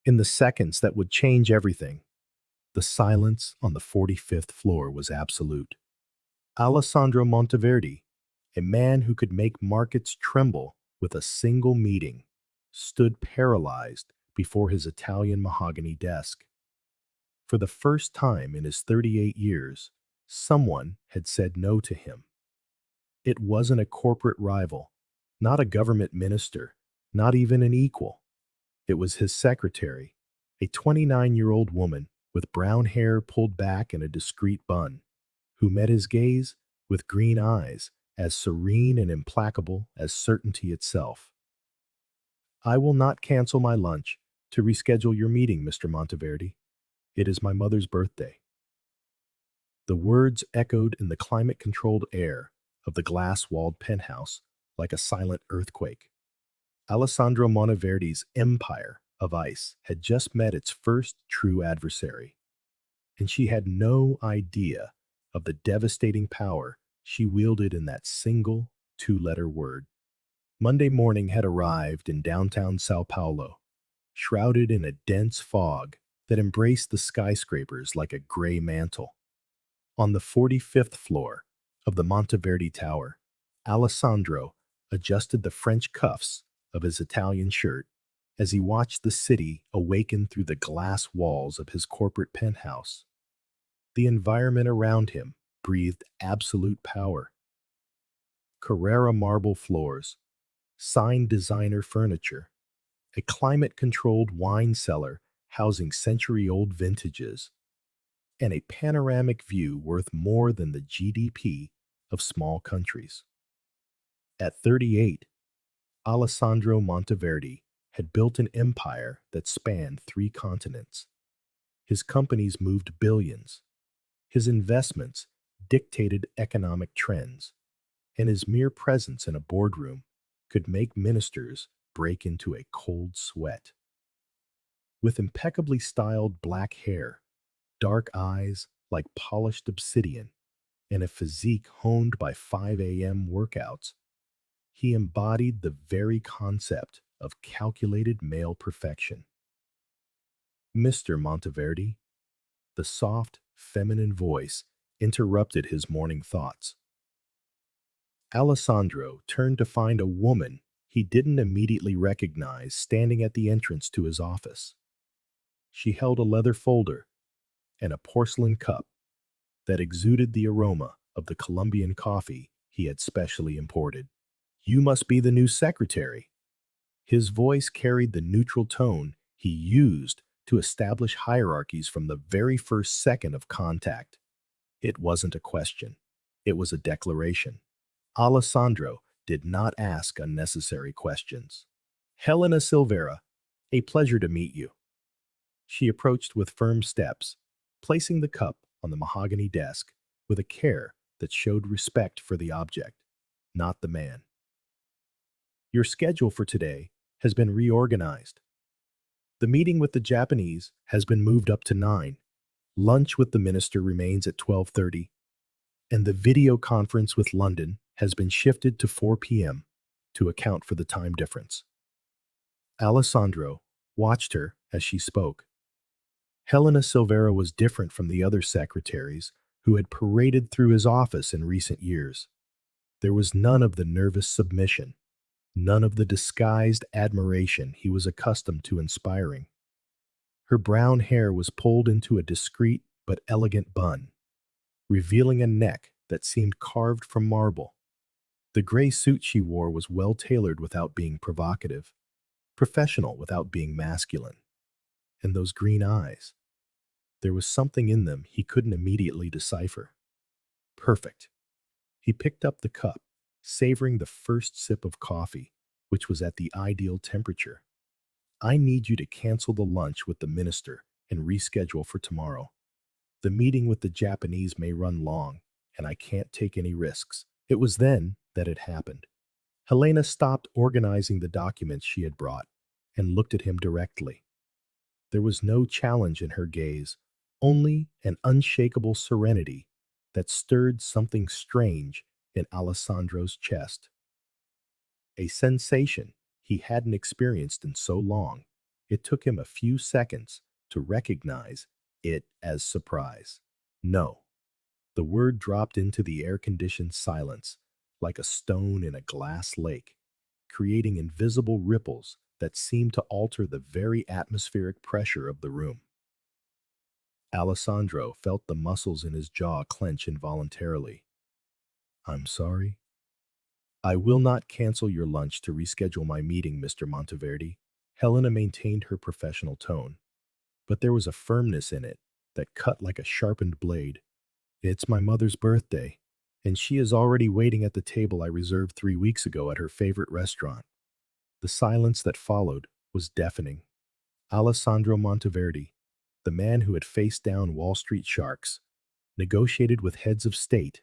In the seconds that would change everything, the silence on the 45th floor was absolute. Alessandro Monteverdi, a man who could make markets tremble with a single meeting, stood paralyzed before his Italian mahogany desk. For the first time in his 38 years, someone had said no to him. It wasn't a corporate rival, not a government minister, not even an equal. It was his secretary, a 29-year-old woman with brown hair pulled back in a discreet bun, who met his gaze with green eyes as serene and implacable as certainty itself. I will not cancel my lunch to reschedule your meeting, Mr. Monteverdi. It is my mother's birthday. The words echoed in the climate-controlled air of the glass-walled penthouse like a silent earthquake. Alessandro Monteverdi's empire of ice had just met its first true adversary, and she had no idea of the devastating power she wielded in that single two-letter word. Monday morning had arrived in downtown São Paulo, shrouded in a dense fog that embraced the skyscrapers like a gray mantle. On the 45th floor of the Monteverdi Tower, Alessandro adjusted the French cuffs of his Italian shirt as he watched the city awaken through the glass walls of his corporate penthouse. The environment around him breathed absolute power. Carrara marble floors, signed designer furniture, a climate-controlled wine cellar housing century-old vintages, and a panoramic view worth more than the GDP of small countries. At 38, Alessandro Monteverdi had built an empire that spanned 3 continents. His companies moved billions. His investments dictated economic trends, and his mere presence in a boardroom could make ministers break into a cold sweat. With impeccably styled black hair, dark eyes like polished obsidian, and a physique honed by 5 a.m. workouts, he embodied the very concept of calculated male perfection. Mr. Monteverdi, the soft, feminine voice interrupted his morning thoughts. Alessandro turned to find a woman he didn't immediately recognize standing at the entrance to his office. She held a leather folder and a porcelain cup that exuded the aroma of the Colombian coffee he had specially imported. You must be the new secretary. His voice carried the neutral tone he used to establish hierarchies from the very first second of contact. It wasn't a question. It was a declaration. Alessandro did not ask unnecessary questions. Helena Silveira, a pleasure to meet you. She approached with firm steps, placing the cup on the mahogany desk with a care that showed respect for the object, not the man. Your schedule for today has been reorganized. The meeting with the Japanese has been moved up to 9. Lunch with the minister remains at 12:30, and the video conference with London has been shifted to 4 p.m. to account for the time difference. Alessandro watched her as she spoke. Helena Silveira was different from the other secretaries who had paraded through his office in recent years. There was none of the nervous submission, none of the disguised admiration he was accustomed to inspiring. Her brown hair was pulled into a discreet but elegant bun, revealing a neck that seemed carved from marble. The gray suit she wore was well tailored without being provocative, professional without being masculine. And those green eyes, there was something in them he couldn't immediately decipher. Perfect. He picked up the cup, savoring the first sip of coffee, which was at the ideal temperature. I need you to cancel the lunch with the minister and reschedule for tomorrow. The meeting with the Japanese may run long, and I can't take any risks. It was then that it happened. Helena stopped organizing the documents she had brought and looked at him directly. There was no challenge in her gaze, only an unshakable serenity that stirred something strange in Alessandro's chest. A sensation he hadn't experienced in so long, It took him a few seconds to recognize it as surprise. No. The word dropped into the air-conditioned silence like a stone in a glass lake, creating invisible ripples that seemed to alter the very atmospheric pressure of the room. Alessandro felt the muscles in his jaw clench involuntarily. "I'm sorry. I will not cancel your lunch to reschedule my meeting, Mr. Monteverdi." Helena maintained her professional tone, but there was a firmness in it that cut like a sharpened blade. "It's my mother's birthday, and she is already waiting at the table I reserved 3 weeks ago at her favorite restaurant." The silence that followed was deafening. Alessandro Monteverdi, the man who had faced down Wall Street sharks, negotiated with heads of state,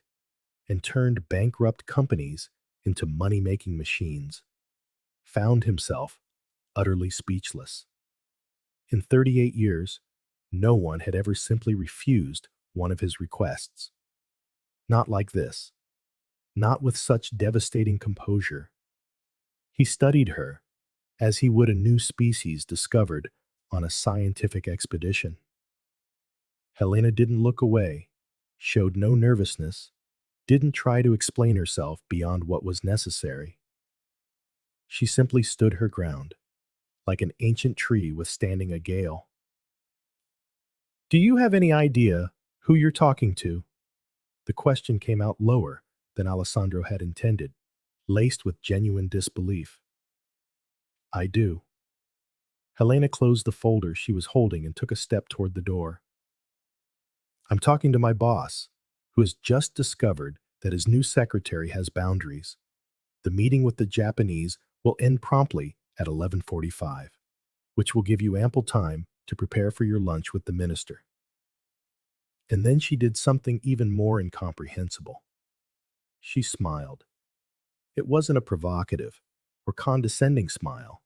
and turned bankrupt companies into money-making machines, found himself utterly speechless. In 38 years, no one had ever simply refused one of his requests. Not like this. Not with such devastating composure. He studied her as he would a new species discovered on a scientific expedition. Helena didn't look away, showed no nervousness, didn't try to explain herself beyond what was necessary. She simply stood her ground, like an ancient tree withstanding a gale. "Do you have any idea who you're talking to?" The question came out lower than Alessandro had intended, laced with genuine disbelief. "I do." Helena closed the folder she was holding and took a step toward the door. "I'm talking to my boss, who has just discovered that his new secretary has boundaries. The meeting with the Japanese will end promptly at 11:45, which will give you ample time to prepare for your lunch with the minister." And then she did something even more incomprehensible. She smiled. It wasn't a provocative or condescending smile.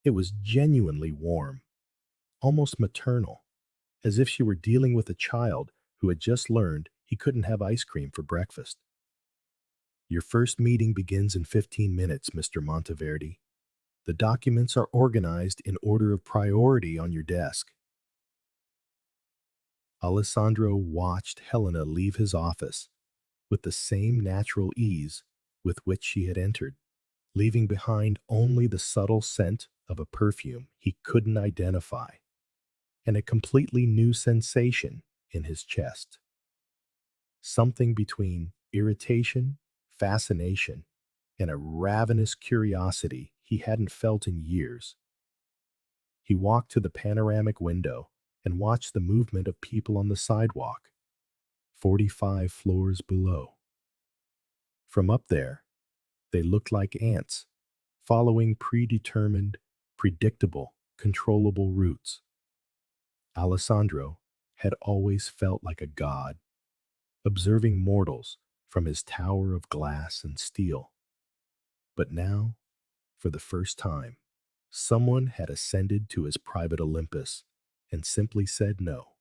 It was genuinely warm, almost maternal, as if she were dealing with a child who had just learned he couldn't have ice cream for breakfast. "Your first meeting begins in 15 minutes, Mr. Monteverdi. The documents are organized in order of priority on your desk." Alessandro watched Helena leave his office with the same natural ease with which she had entered, leaving behind only the subtle scent of a perfume he couldn't identify and a completely new sensation in his chest. Something between irritation, fascination, and a ravenous curiosity he hadn't felt in years. He walked to the panoramic window and watched the movement of people on the sidewalk, 45 floors below. From up there, they looked like ants, following predetermined, predictable, controllable routes. Alessandro had always felt like a god, observing mortals from his tower of glass and steel. But now, for the first time, someone had ascended to his private Olympus and simply said no.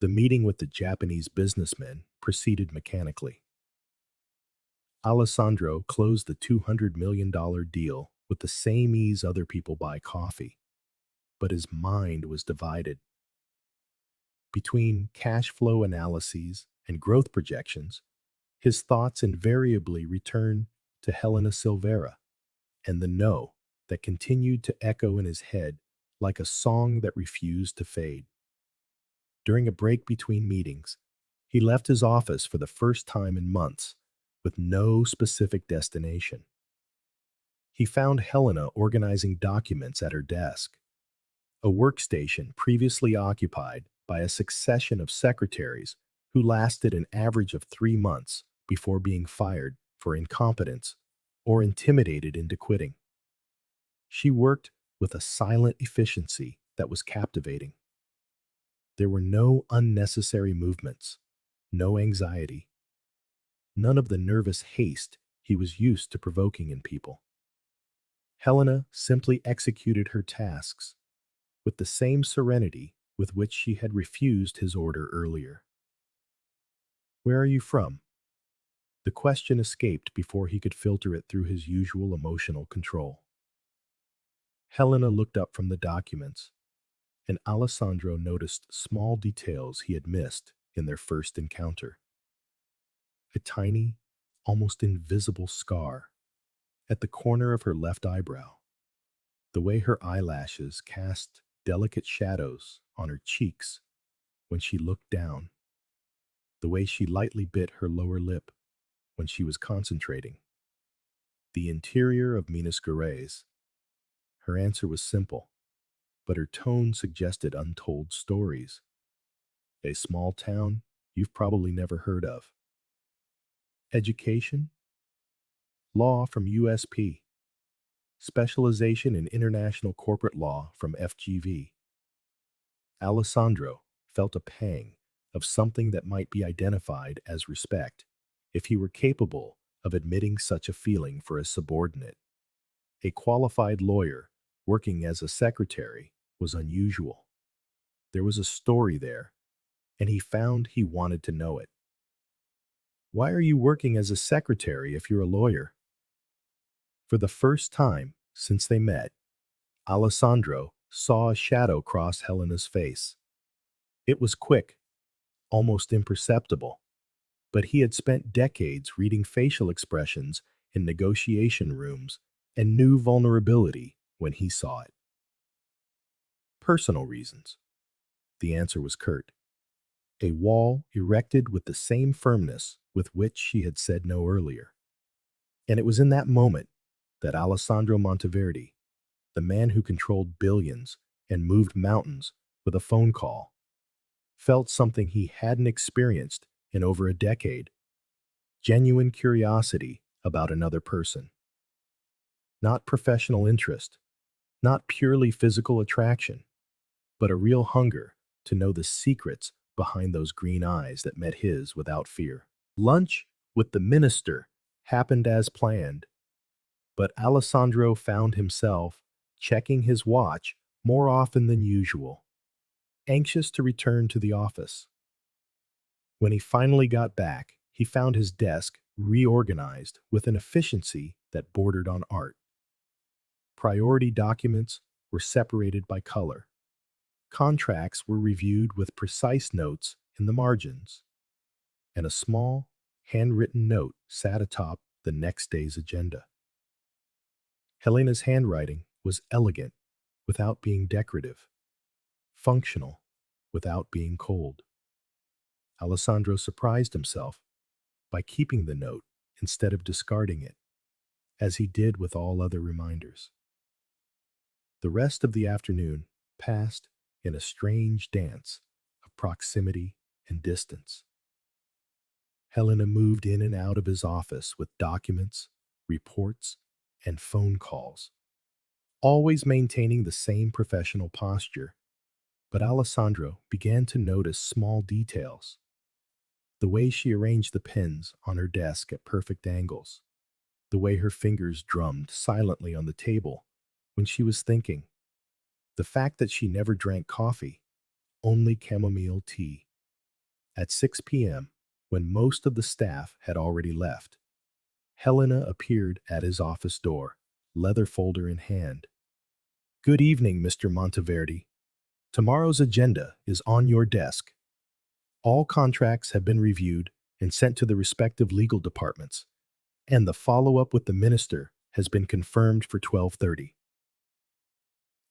The meeting with the Japanese businessman proceeded mechanically. Alessandro closed the $200 million deal with the same ease other people buy coffee, but his mind was divided. Between cash flow analyses and growth projections, his thoughts invariably returned to Helena Silveira and the no that continued to echo in his head like a song that refused to fade. During a break between meetings, he left his office for the first time in months with no specific destination. He found Helena organizing documents at her desk, a workstation previously occupied by a succession of secretaries who lasted an average of 3 months before being fired for incompetence or intimidated into quitting. She worked with a silent efficiency that was captivating. There were no unnecessary movements, no anxiety, none of the nervous haste he was used to provoking in people. Helena simply executed her tasks with the same serenity with which she had refused his order earlier. "Where are you from?" The question escaped before he could filter it through his usual emotional control. Helena looked up from the documents, and Alessandro noticed small details he had missed in their first encounter. A tiny, almost invisible scar at the corner of her left eyebrow, the way her eyelashes cast delicate shadows on her cheeks when she looked down, the way she lightly bit her lower lip when she was concentrating. The interior of Minas Gerais. Her answer was simple, but her tone suggested untold stories. A small town you've probably never heard of. Education? Law from USP. Specialization in international corporate law from FGV. Alessandro felt a pang of something that might be identified as respect if he were capable of admitting such a feeling for a subordinate. A qualified lawyer working as a secretary was unusual. There was a story there, and he found he wanted to know it. Why are you working as a secretary if you're a lawyer? For the first time since they met, Alessandro saw a shadow cross Helena's face. It was quick, almost imperceptible, but he had spent decades reading facial expressions in negotiation rooms and knew vulnerability when he saw it. Personal reasons. The answer was curt. A wall erected with the same firmness with which she had said no earlier. And it was in that moment that Alessandro Monteverdi, the man who controlled billions and moved mountains with a phone call, felt something he hadn't experienced in over a decade: genuine curiosity about another person. Not professional interest, not purely physical attraction, but a real hunger to know the secrets behind those green eyes that met his without fear. Lunch with the minister happened as planned, but Alessandro found himself checking his watch more often than usual, anxious to return to the office. When he finally got back, he found his desk reorganized with an efficiency that bordered on art. Priority documents were separated by color. Contracts were reviewed with precise notes in the margins, and a small, handwritten note sat atop the next day's agenda. Helena's handwriting was elegant without being decorative, functional without being cold. Alessandro surprised himself by keeping the note instead of discarding it, as he did with all other reminders. The rest of the afternoon passed in a strange dance of proximity and distance. Helena moved in and out of his office with documents, reports, and phone calls, always maintaining the same professional posture. But Alessandro began to notice small details. The way she arranged the pens on her desk at perfect angles, the way her fingers drummed silently on the table when she was thinking, the fact that she never drank coffee, only chamomile tea. At 6 p.m., when most of the staff had already left, Helena appeared at his office door, leather folder in hand. "Good evening, Mr. Monteverdi. Tomorrow's agenda is on your desk. All contracts have been reviewed and sent to the respective legal departments, and the follow-up with the minister has been confirmed for 12:30.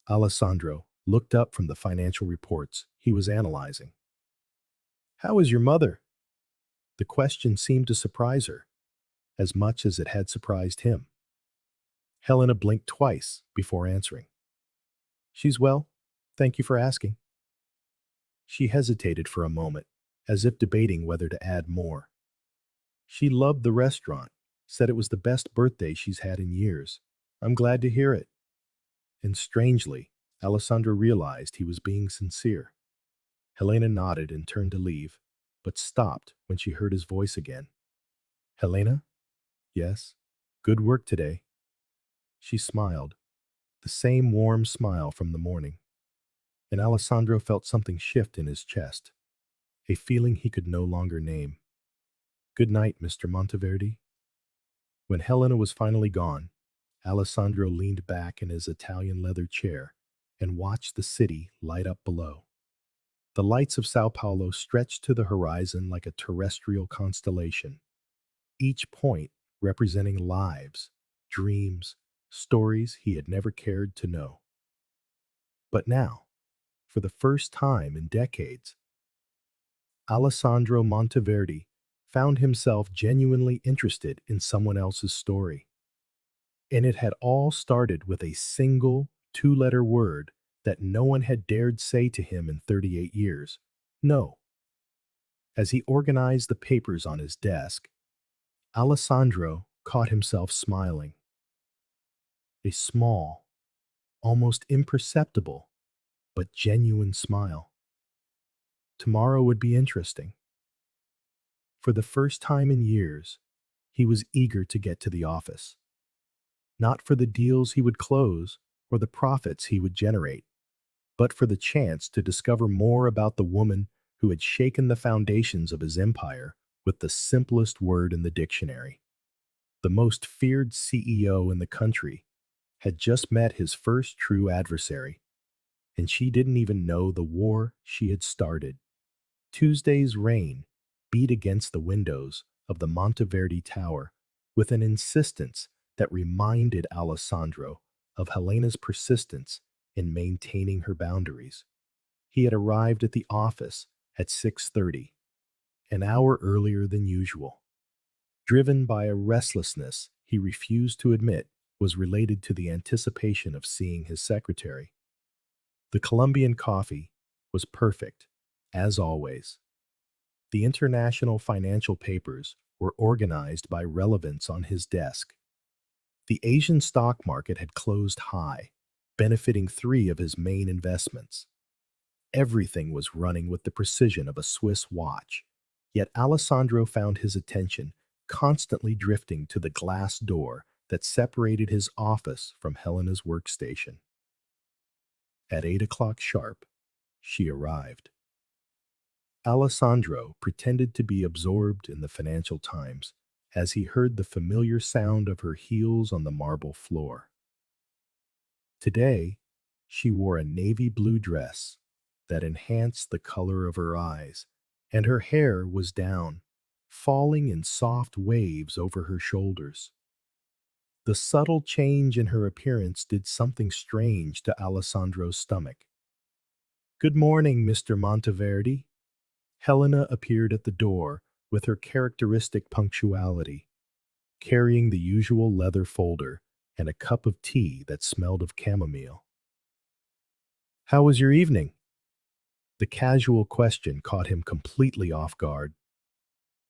Alessandro looked up from the financial reports he was analyzing. "How is your mother?" The question seemed to surprise her, as much as it had surprised him. Helena blinked twice before answering. "She's well, thank you for asking." She hesitated for a moment, as if debating whether to add more. She loved the restaurant, said it was the best birthday she's had in years. "I'm glad to hear it." And strangely, Alessandro realized he was being sincere. Helena nodded and turned to leave, but stopped when she heard his voice again. "Helena?" "Yes. Good work today." She smiled, the same warm smile from the morning, and Alessandro felt something shift in his chest, a feeling he could no longer name. "Good night, Mr. Monteverdi." When Helena was finally gone, Alessandro leaned back in his Italian leather chair and watched the city light up below. The lights of Sao Paulo stretched to the horizon like a terrestrial constellation, each point representing lives, dreams, stories he had never cared to know. But now, for the first time in decades, Alessandro Monteverdi found himself genuinely interested in someone else's story. And it had all started with a single two-letter word that no one had dared say to him in 38 years. No. As he organized the papers on his desk, Alessandro caught himself smiling. A small, almost imperceptible, but genuine smile. Tomorrow would be interesting. For the first time in years, he was eager to get to the office. Not for the deals he would close or the profits he would generate, but for the chance to discover more about the woman who had shaken the foundations of his empire with the simplest word in the dictionary. The most feared CEO in the country had just met his first true adversary, and she didn't even know the war she had started. Tuesday's rain beat against the windows of the Monteverdi Tower with an insistence that reminded Alessandro of Helena's persistence in maintaining her boundaries. He had arrived at the office at 6:30, an hour earlier than usual, driven by a restlessness he refused to admit was related to the anticipation of seeing his secretary. The Colombian coffee was perfect, as always. The international financial papers were organized by relevance on his desk. The Asian stock market had closed high, benefiting three of his main investments. Everything was running with the precision of a Swiss watch, yet Alessandro found his attention constantly drifting to the glass door that separated his office from Helena's workstation. At 8 o'clock sharp, she arrived. Alessandro pretended to be absorbed in the Financial Times as he heard the familiar sound of her heels on the marble floor. Today, she wore a navy blue dress that enhanced the color of her eyes, and her hair was down, falling in soft waves over her shoulders. The subtle change in her appearance did something strange to Alessandro's stomach. "Good morning, Mr. Monteverdi." Helena appeared at the door with her characteristic punctuality, carrying the usual leather folder and a cup of tea that smelled of chamomile. "How was your evening?" The casual question caught him completely off guard.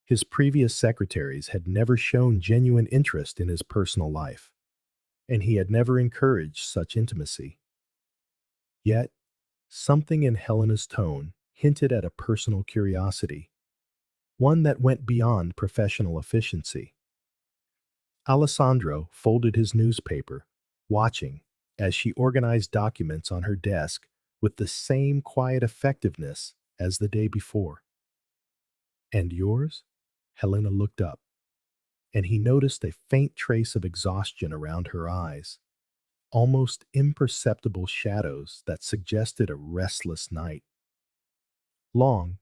His previous secretaries had never shown genuine interest in his personal life, and he had never encouraged such intimacy. Yet, something in Helena's tone hinted at a personal curiosity, one that went beyond professional efficiency. Alessandro folded his newspaper, watching as she organized documents on her desk with the same quiet effectiveness as the day before. "And yours?" Helena looked up, and he noticed a faint trace of exhaustion around her eyes, almost imperceptible shadows that suggested a restless night. "Long.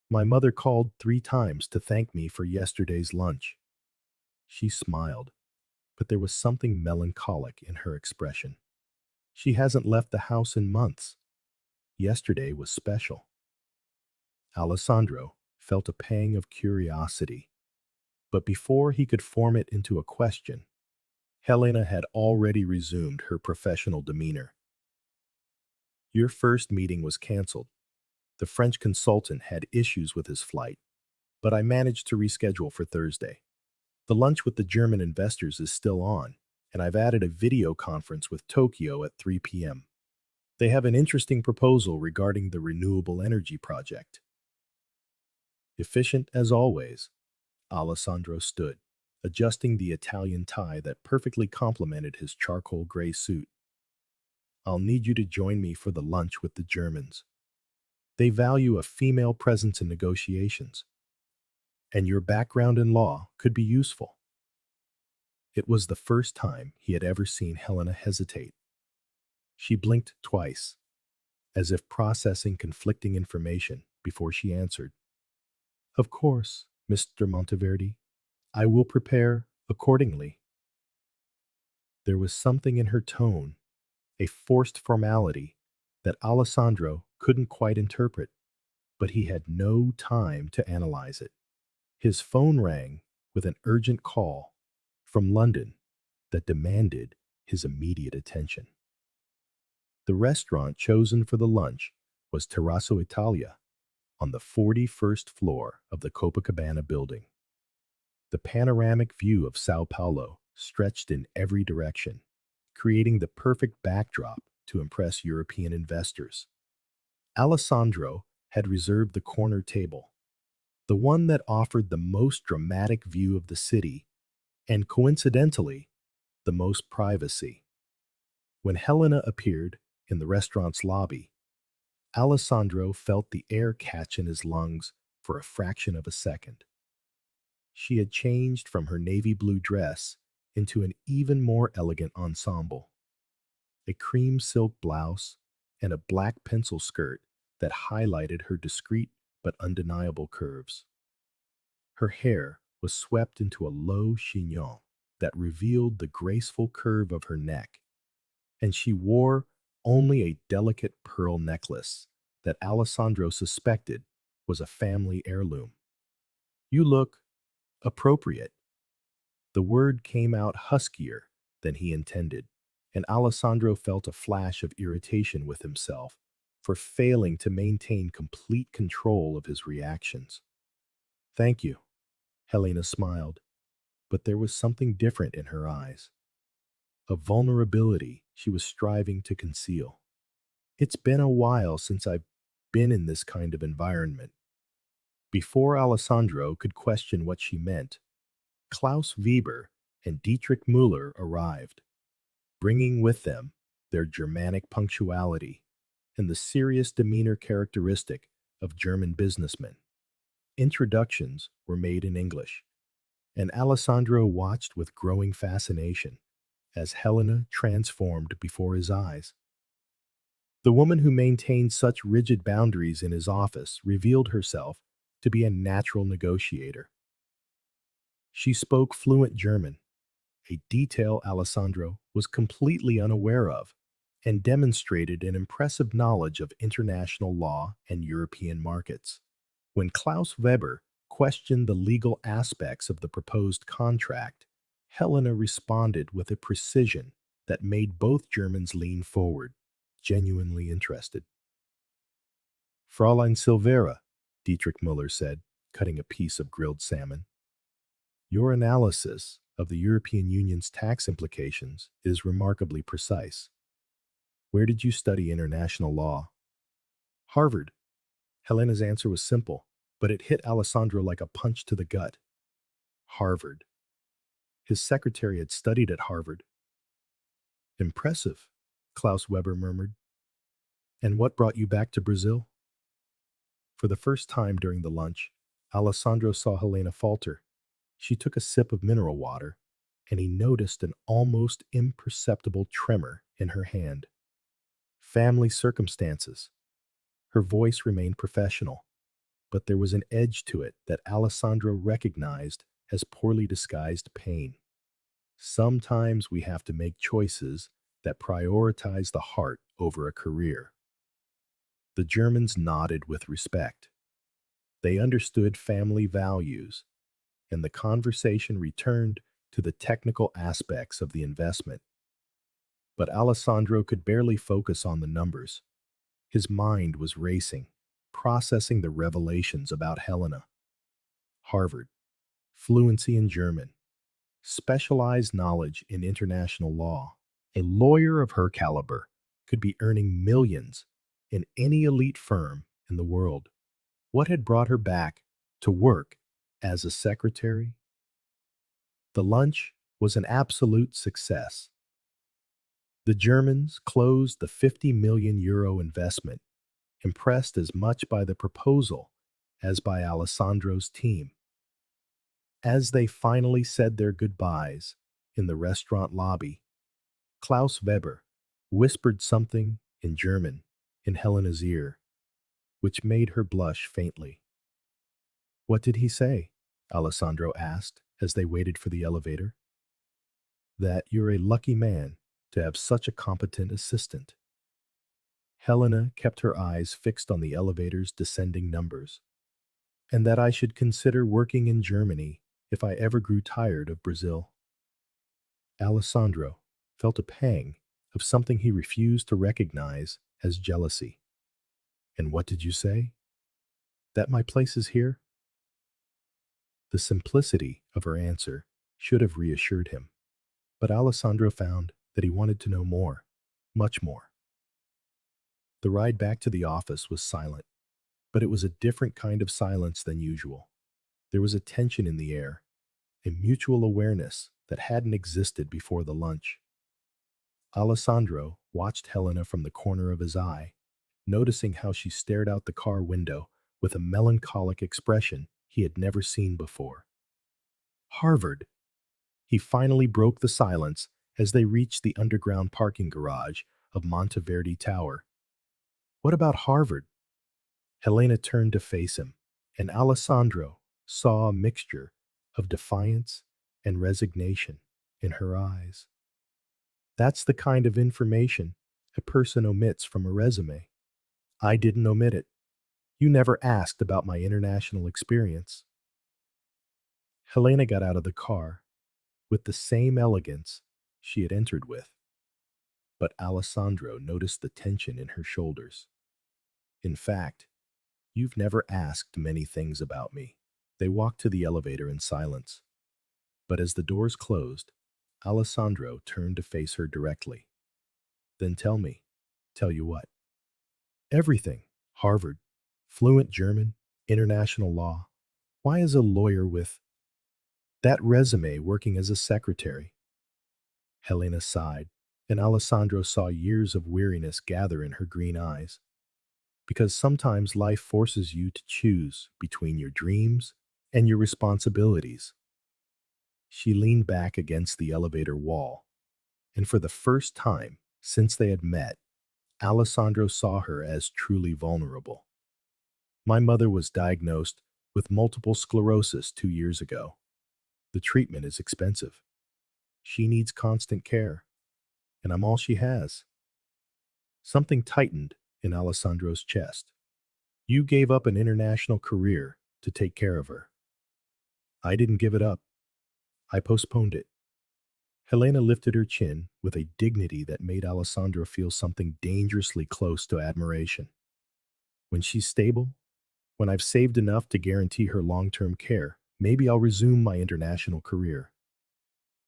My mother called 3 times to thank me for yesterday's lunch." She smiled, but there was something melancholic in her expression. "She hasn't left the house in months. Yesterday was special." Alessandro felt a pang of curiosity, but before he could form it into a question, Helena had already resumed her professional demeanor. "Your first meeting was canceled. The French consultant had issues with his flight, but I managed to reschedule for Thursday. The lunch with the German investors is still on, and I've added a video conference with Tokyo at 3 p.m. They have an interesting proposal regarding the renewable energy project." Efficient as always, Alessandro stood, adjusting the Italian tie that perfectly complemented his charcoal gray suit. "I'll need you to join me for the lunch with the Germans. They value a female presence in negotiations, and your background in law could be useful." It was the first time he had ever seen Helena hesitate. She blinked twice, as if processing conflicting information before she answered. Of course, Mr. Monteverdi. I will prepare accordingly. There was something in her tone, a forced formality, that Alessandro couldn't quite interpret, but he had no time to analyze it. His phone rang with an urgent call from London that demanded his immediate attention. The restaurant chosen for the lunch was Terrazzo Italia on the 41st floor of the Copacabana building. The panoramic view of São Paulo stretched in every direction, creating the perfect backdrop to impress European investors. Alessandro had reserved the corner table, the one that offered the most dramatic view of the city and, coincidentally, the most privacy. When Helena appeared in the restaurant's lobby, Alessandro felt the air catch in his lungs for a fraction of a second. She had changed from her navy blue dress into an even more elegant ensemble, a cream silk blouse and a black pencil skirt that highlighted her discreet but undeniable curves. Her hair was swept into a low chignon that revealed the graceful curve of her neck, and she wore only a delicate pearl necklace that Alessandro suspected was a family heirloom. You look appropriate. The word came out huskier than he intended, and Alessandro felt a flash of irritation with himself for failing to maintain complete control of his reactions. Thank you, Helena smiled, but there was something different in her eyes, a vulnerability she was striving to conceal. It's been a while since I've been in this kind of environment. Before Alessandro could question what she meant, Klaus Weber and Dietrich Müller arrived, bringing with them their Germanic punctuality and the serious demeanor characteristic of German businessmen. Introductions were made in English, and Alessandro watched with growing fascination as Helena transformed before his eyes. The woman who maintained such rigid boundaries in his office revealed herself to be a natural negotiator. She spoke fluent German, a detail Alessandro was completely unaware of, and demonstrated an impressive knowledge of international law and European markets. When Klaus Weber questioned the legal aspects of the proposed contract, Helena responded with a precision that made both Germans lean forward, genuinely interested. Fräulein Silveira, Dietrich Müller said, cutting a piece of grilled salmon. Your analysis of the European Union's tax implications is remarkably precise. Where did you study international law? Harvard. Helena's answer was simple, but it hit Alessandro like a punch to the gut. Harvard. His secretary had studied at Harvard. Impressive, Klaus Weber murmured. And what brought you back to Brazil? For the first time during the lunch, Alessandro saw Helena falter. She took a sip of mineral water, and he noticed an almost imperceptible tremor in her hand. Family circumstances. Her voice remained professional, but there was an edge to it that Alessandro recognized as poorly disguised pain. Sometimes we have to make choices that prioritize the heart over a career. The Germans nodded with respect. They understood family values, and the conversation returned to the technical aspects of the investment. But Alessandro could barely focus on the numbers. His mind was racing, processing the revelations about Helena. Harvard, fluency in German, specialized knowledge in international law. A lawyer of her caliber could be earning millions in any elite firm in the world. What had brought her back to work as a secretary? The lunch was an absolute success. The Germans closed the 50 million euro investment, impressed as much by the proposal as by Alessandro's team. As they finally said their goodbyes, in the restaurant lobby, Klaus Weber whispered something in German in Helena's ear, which made her blush faintly. What did he say? Alessandro asked as they waited for the elevator. That you're a lucky man to have such a competent assistant. Helena kept her eyes fixed on the elevator's descending numbers, and that I should consider working in Germany if I ever grew tired of Brazil. Alessandro felt a pang of something he refused to recognize as jealousy. And what did you say? That my place is here? The simplicity of her answer should have reassured him, but Alessandro found that he wanted to know more, much more. The ride back to the office was silent, but it was a different kind of silence than usual. There was a tension in the air, a mutual awareness that hadn't existed before the lunch. Alessandro watched Helena from the corner of his eye, noticing how she stared out the car window with a melancholic expression he had never seen before. Harvard! He finally broke the silence as they reached the underground parking garage of Monteverdi Tower. What about Harvard? Helena turned to face him, and Alessandro saw a mixture of defiance and resignation in her eyes. That's the kind of information a person omits from a resume. I didn't omit it. You never asked about my international experience. Helena got out of the car with the same elegance she had entered with, but Alessandro noticed the tension in her shoulders. In fact, you've never asked many things about me. They walked to the elevator in silence, but as the doors closed, Alessandro turned to face her directly. Then tell me. Tell you what? Everything. Harvard. Fluent German. International law. Why is a lawyer with that resume working as a secretary? Helena sighed, and Alessandro saw years of weariness gather in her green eyes. Because sometimes life forces you to choose between your dreams and your responsibilities. She leaned back against the elevator wall, and for the first time since they had met, Alessandro saw her as truly vulnerable. My mother was diagnosed with multiple sclerosis 2 years ago. The treatment is expensive. She needs constant care, and I'm all she has. Something tightened in Alessandro's chest. You gave up an international career to take care of her. I didn't give it up. I postponed it. Helena lifted her chin with a dignity that made Alessandro feel something dangerously close to admiration. When she's stable, when I've saved enough to guarantee her long-term care, maybe I'll resume my international career.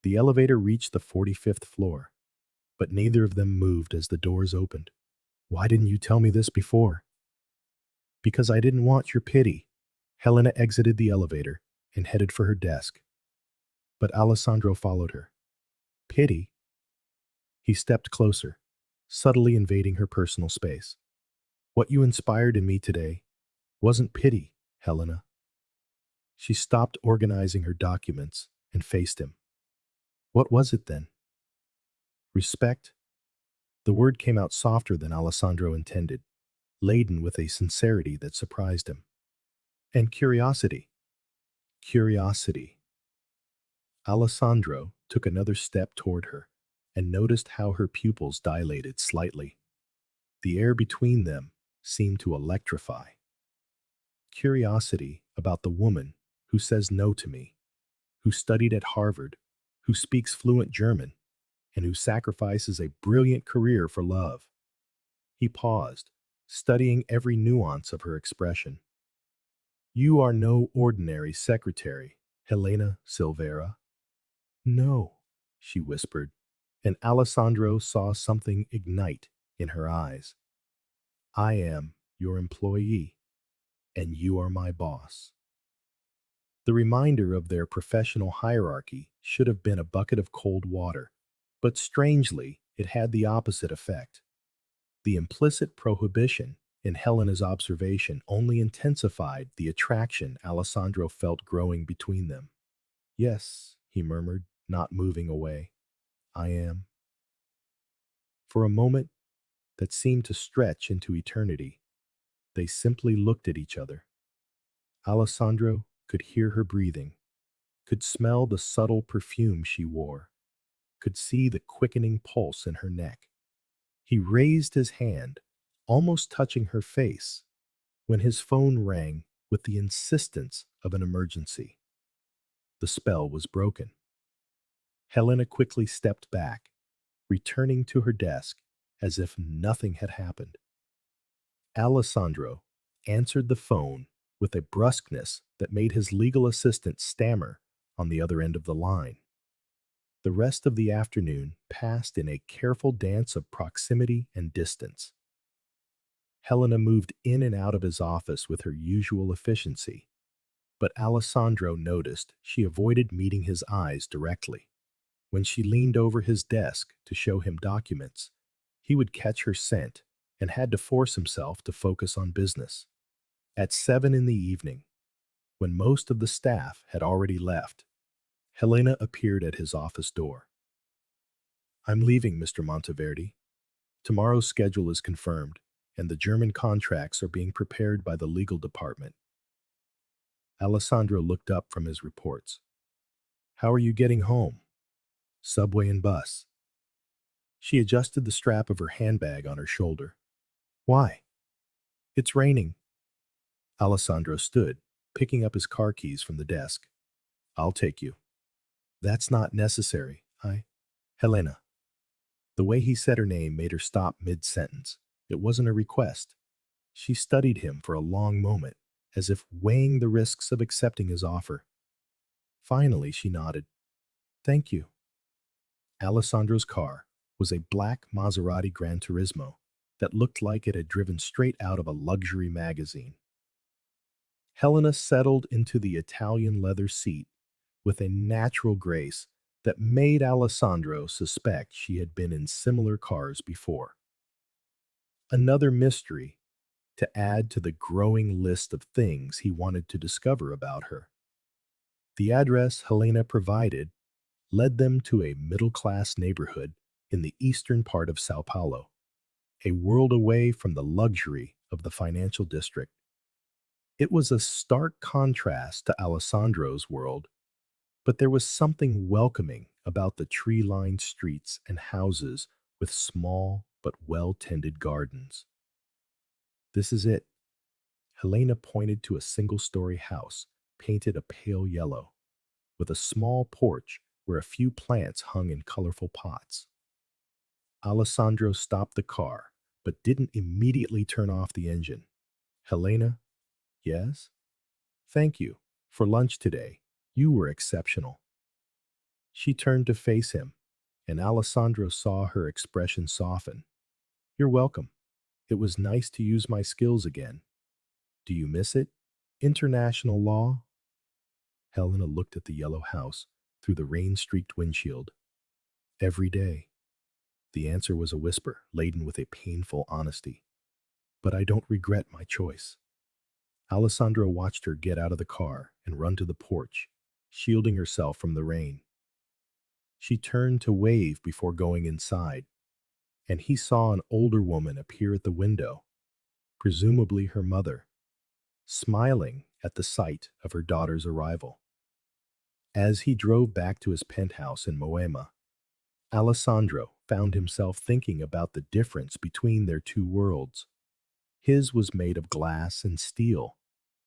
The elevator reached the 45th floor, but neither of them moved as the doors opened. Why didn't you tell me this before? Because I didn't want your pity. Helena exited the elevator and headed for her desk. But Alessandro followed her. Pity? He stepped closer, subtly invading her personal space. What you inspired in me today wasn't pity, Helena. She stopped organizing her documents and faced him. What was it then? Respect? The word came out softer than Alessandro intended, laden with a sincerity that surprised him. And curiosity. Curiosity. Alessandro took another step toward her and noticed how her pupils dilated slightly. The air between them seemed to electrify. Curiosity about the woman who says no to me, who studied at Harvard, who speaks fluent German, and who sacrifices a brilliant career for love. He paused, studying every nuance of her expression. You are no ordinary secretary, Helena Silveira. No, she whispered, and Alessandro saw something ignite in her eyes. I am your employee, and you are my boss. The reminder of their professional hierarchy should have been a bucket of cold water, but strangely, it had the opposite effect. The implicit prohibition in Helena's observation only intensified the attraction Alessandro felt growing between them. Yes, he murmured, not moving away. I am. For a moment that seemed to stretch into eternity, they simply looked at each other. Alessandro could hear her breathing, could smell the subtle perfume she wore, could see the quickening pulse in her neck. He raised his hand, almost touching her face, when his phone rang with the insistence of an emergency. The spell was broken. Helena quickly stepped back, returning to her desk as if nothing had happened. Alessandro answered the phone with a brusqueness that made his legal assistant stammer on the other end of the line. The rest of the afternoon passed in a careful dance of proximity and distance. Helena moved in and out of his office with her usual efficiency, but Alessandro noticed she avoided meeting his eyes directly. When she leaned over his desk to show him documents, he would catch her scent and had to force himself to focus on business. At 7 in the evening, when most of the staff had already left, Helena appeared at his office door. I'm leaving, Mr. Monteverdi. Tomorrow's schedule is confirmed, and the German contracts are being prepared by the legal department. Alessandro looked up from his reports. How are you getting home? Subway and bus. She adjusted the strap of her handbag on her shoulder. Why? It's raining. Alessandro stood, picking up his car keys from the desk. I'll take you. That's not necessary. Helena. The way he said her name made her stop mid-sentence. It wasn't a request. She studied him for a long moment, as if weighing the risks of accepting his offer. Finally, she nodded. Thank you. Alessandro's car was a black Maserati Gran Turismo that looked like it had driven straight out of a luxury magazine. Helena settled into the Italian leather seat with a natural grace that made Alessandro suspect she had been in similar cars before. Another mystery to add to the growing list of things he wanted to discover about her. The address Helena provided led them to a middle-class neighborhood in the eastern part of São Paulo, a world away from the luxury of the financial district. It was a stark contrast to Alessandro's world, but there was something welcoming about the tree-lined streets and houses with small but well-tended gardens. This is it. Helena pointed to a single-story house, painted a pale yellow, with a small porch where a few plants hung in colorful pots. Alessandro stopped the car, but didn't immediately turn off the engine. Helena, yes? Thank you. For lunch today, you were exceptional. She turned to face him, and Alessandro saw her expression soften. You're welcome. It was nice to use my skills again. Do you miss it? International law? Helena looked at the yellow house through the rain-streaked windshield. Every day. The answer was a whisper, laden with a painful honesty. But I don't regret my choice. Alessandro watched her get out of the car and run to the porch, shielding herself from the rain. She turned to wave before going inside, and he saw an older woman appear at the window, presumably her mother, smiling at the sight of her daughter's arrival. As he drove back to his penthouse in Moema, Alessandro found himself thinking about the difference between their two worlds. His was made of glass and steel,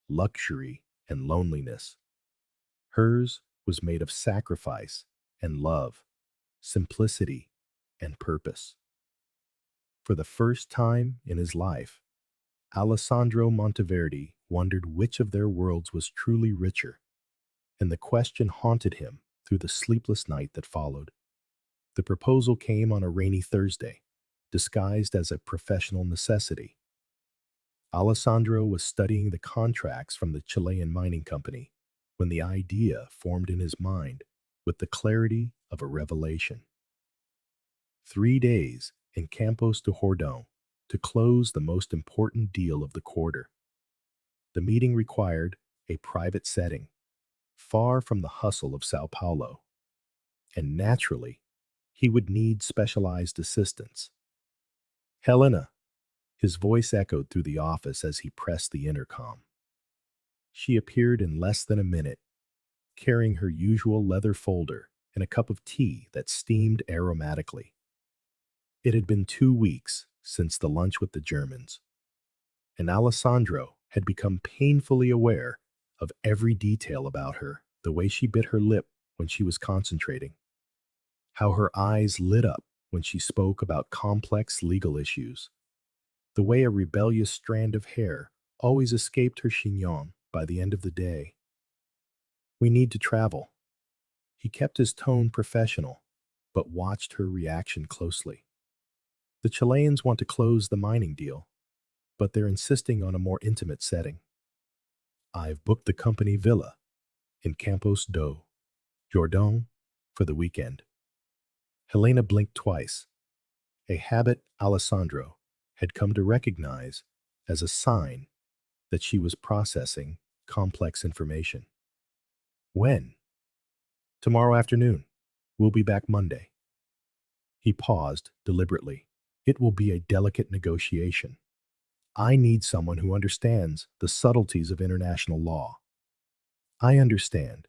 luxury and loneliness. Hers was made of sacrifice and love, simplicity and purpose. For the first time in his life, Alessandro Monteverdi wondered which of their worlds was truly richer, and the question haunted him through the sleepless night that followed. The proposal came on a rainy Thursday, disguised as a professional necessity. Alessandro was studying the contracts from the Chilean mining company when the idea formed in his mind with the clarity of a revelation. 3 days in Campos do Jordão to close the most important deal of the quarter. The meeting required a private setting, far from the hustle of São Paulo. and naturally, he would need specialized assistance. Helena, his voice echoed through the office as he pressed the intercom. She appeared in less than a minute, carrying her usual leather folder and a cup of tea that steamed aromatically. It had been 2 weeks since the lunch with the Germans, and Alessandro had become painfully aware of every detail about her, the way she bit her lip when she was concentrating, how her eyes lit up when she spoke about complex legal issues, the way a rebellious strand of hair always escaped her chignon by the end of the day. We need to travel. He kept his tone professional, but watched her reaction closely. The Chileans want to close the mining deal, but they're insisting on a more intimate setting. I've booked the company villa in Campos do Jordão for the weekend. Helena blinked twice, a habit Alessandro had come to recognize as a sign that she was processing complex information. When? Tomorrow afternoon. We'll be back Monday. He paused deliberately. It will be a delicate negotiation. I need someone who understands the subtleties of international law. I understand.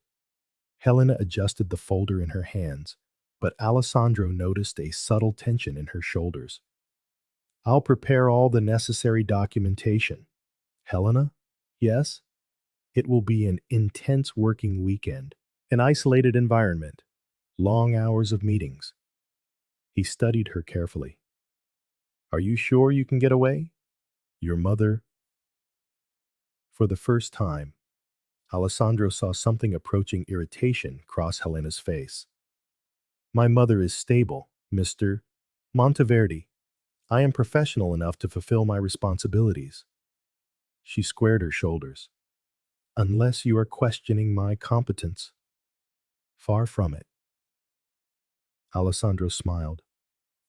Helena adjusted the folder in her hands, but Alessandro noticed a subtle tension in her shoulders. I'll prepare all the necessary documentation. Helena? Yes? It will be an intense working weekend, an isolated environment, long hours of meetings. He studied her carefully. Are you sure you can get away? Your mother? For the first time, Alessandro saw something approaching irritation cross Helena's face. My mother is stable, Mr. Monteverdi. I am professional enough to fulfill my responsibilities. She squared her shoulders. Unless you are questioning my competence. Far from it. Alessandro smiled.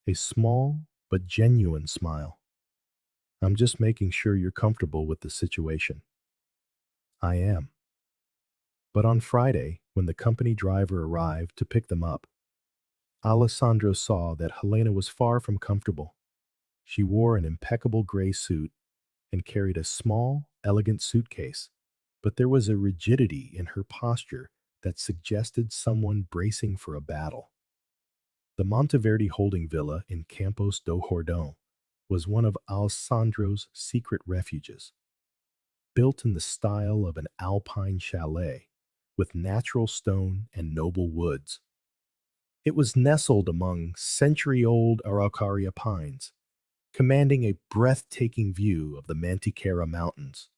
A small but genuine smile. I'm just making sure you're comfortable with the situation. I am. But on Friday, when the company driver arrived to pick them up, Alessandro saw that Helena was far from comfortable. She wore an impeccable gray suit and carried a small, elegant suitcase, but there was a rigidity in her posture that suggested someone bracing for a battle. The Monteverdi holding villa in Campos do Jordão was one of Alessandro's secret refuges. Built in the style of an alpine chalet, with natural stone and noble woods. It was nestled among century-old Araucaria pines, commanding a breathtaking view of the Mantiqueira Mountains.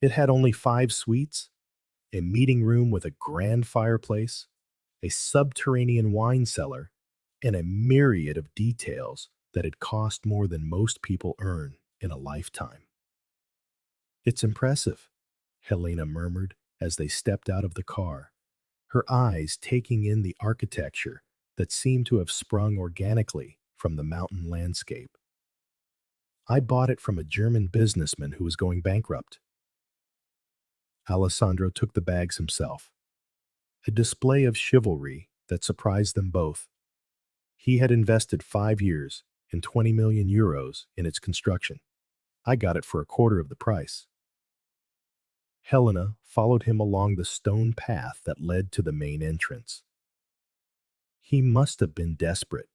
It had only 5 suites, a meeting room with a grand fireplace, a subterranean wine cellar, and a myriad of details that had cost more than most people earn in a lifetime. It's impressive, Helena murmured as they stepped out of the car, her eyes taking in the architecture that seemed to have sprung organically from the mountain landscape. I bought it from a German businessman who was going bankrupt. Alessandro took the bags himself, a display of chivalry that surprised them both. He had invested 5 years and 20 million euros in its construction. I got it for a quarter of the price. Helena followed him along the stone path that led to the main entrance. He must have been desperate.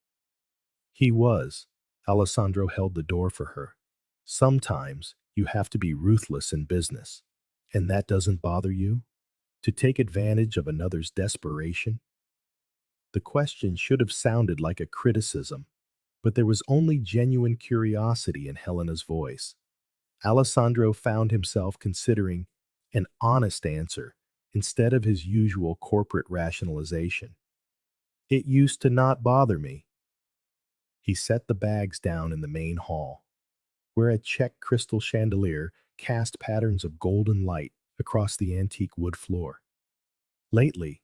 He was. Alessandro held the door for her. Sometimes you have to be ruthless in business, and that doesn't bother you? To take advantage of another's desperation? The question should have sounded like a criticism, but there was only genuine curiosity in Helena's voice. Alessandro found himself considering an honest answer instead of his usual corporate rationalization. It used to not bother me. He set the bags down in the main hall, where a check crystal chandelier cast patterns of golden light across the antique wood floor. Lately,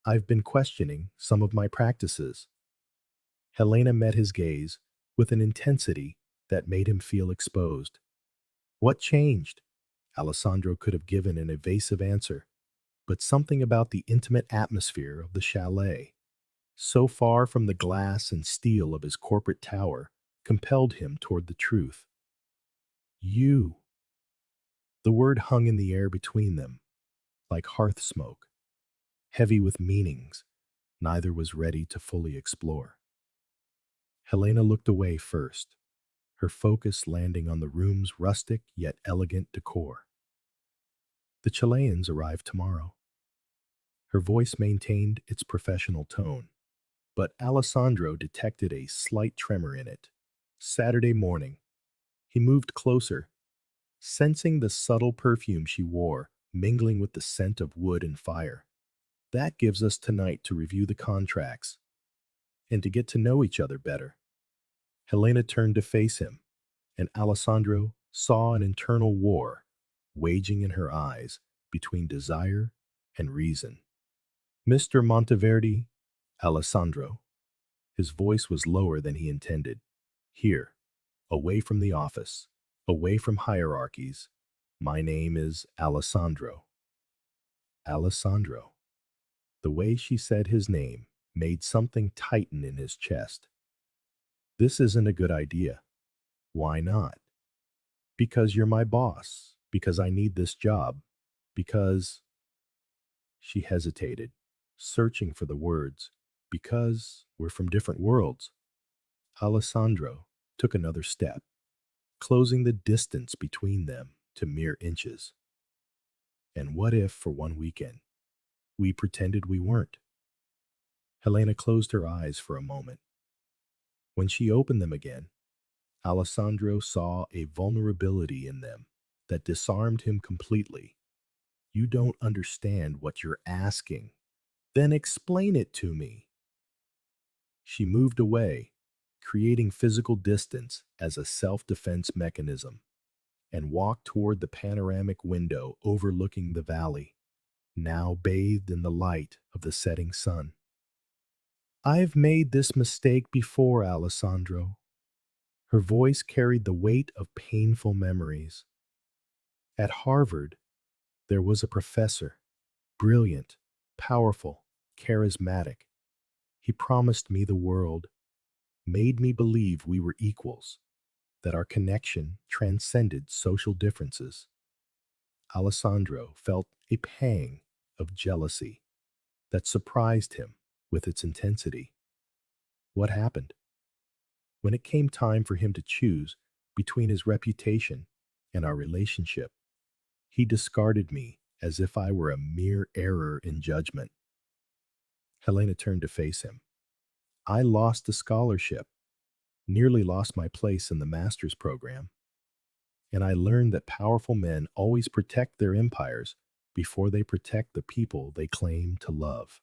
I've been questioning some of my practices. Helena met his gaze with an intensity that made him feel exposed. What changed? Alessandro could have given an evasive answer, but something about the intimate atmosphere of the chalet, so far from the glass and steel of his corporate tower, compelled him toward the truth. You. The word hung in the air between them, like hearth smoke, heavy with meanings neither was ready to fully explore. Helena looked away first, her focus landing on the room's rustic yet elegant decor. The Chileans arrive tomorrow. Her voice maintained its professional tone, but Alessandro detected a slight tremor in it. Saturday morning, he moved closer, sensing the subtle perfume she wore mingling with the scent of wood and fire. That gives us tonight to review the contracts and to get to know each other better. Helena turned to face him, and Alessandro saw an internal war waging in her eyes between desire and reason. Mr. Monteverdi, Alessandro. His voice was lower than he intended. Here, away from the office, away from hierarchies, my name is Alessandro. Alessandro. The way she said his name made something tighten in his chest. This isn't a good idea. Why not? Because you're my boss. Because I need this job. Because... She hesitated, searching for the words. Because we're from different worlds. Alessandro took another step, closing the distance between them to mere inches. And what if, for one weekend, we pretended we weren't? Helena closed her eyes for a moment. When she opened them again, Alessandro saw a vulnerability in them that disarmed him completely. You don't understand what you're asking. Then explain it to me. She moved away, creating physical distance as a self-defense mechanism, and walked toward the panoramic window overlooking the valley, now bathed in the light of the setting sun. I've made this mistake before, Alessandro. Her voice carried the weight of painful memories. At Harvard, there was a professor, brilliant, powerful, charismatic. He promised me the world, made me believe we were equals, that our connection transcended social differences. Alessandro felt a pang of jealousy that surprised him with its intensity. What happened? When it came time for him to choose between his reputation and our relationship, he discarded me as if I were a mere error in judgment. Helena turned to face him. I lost a scholarship, nearly lost my place in the master's program, and I learned that powerful men always protect their empires before they protect the people they claim to love.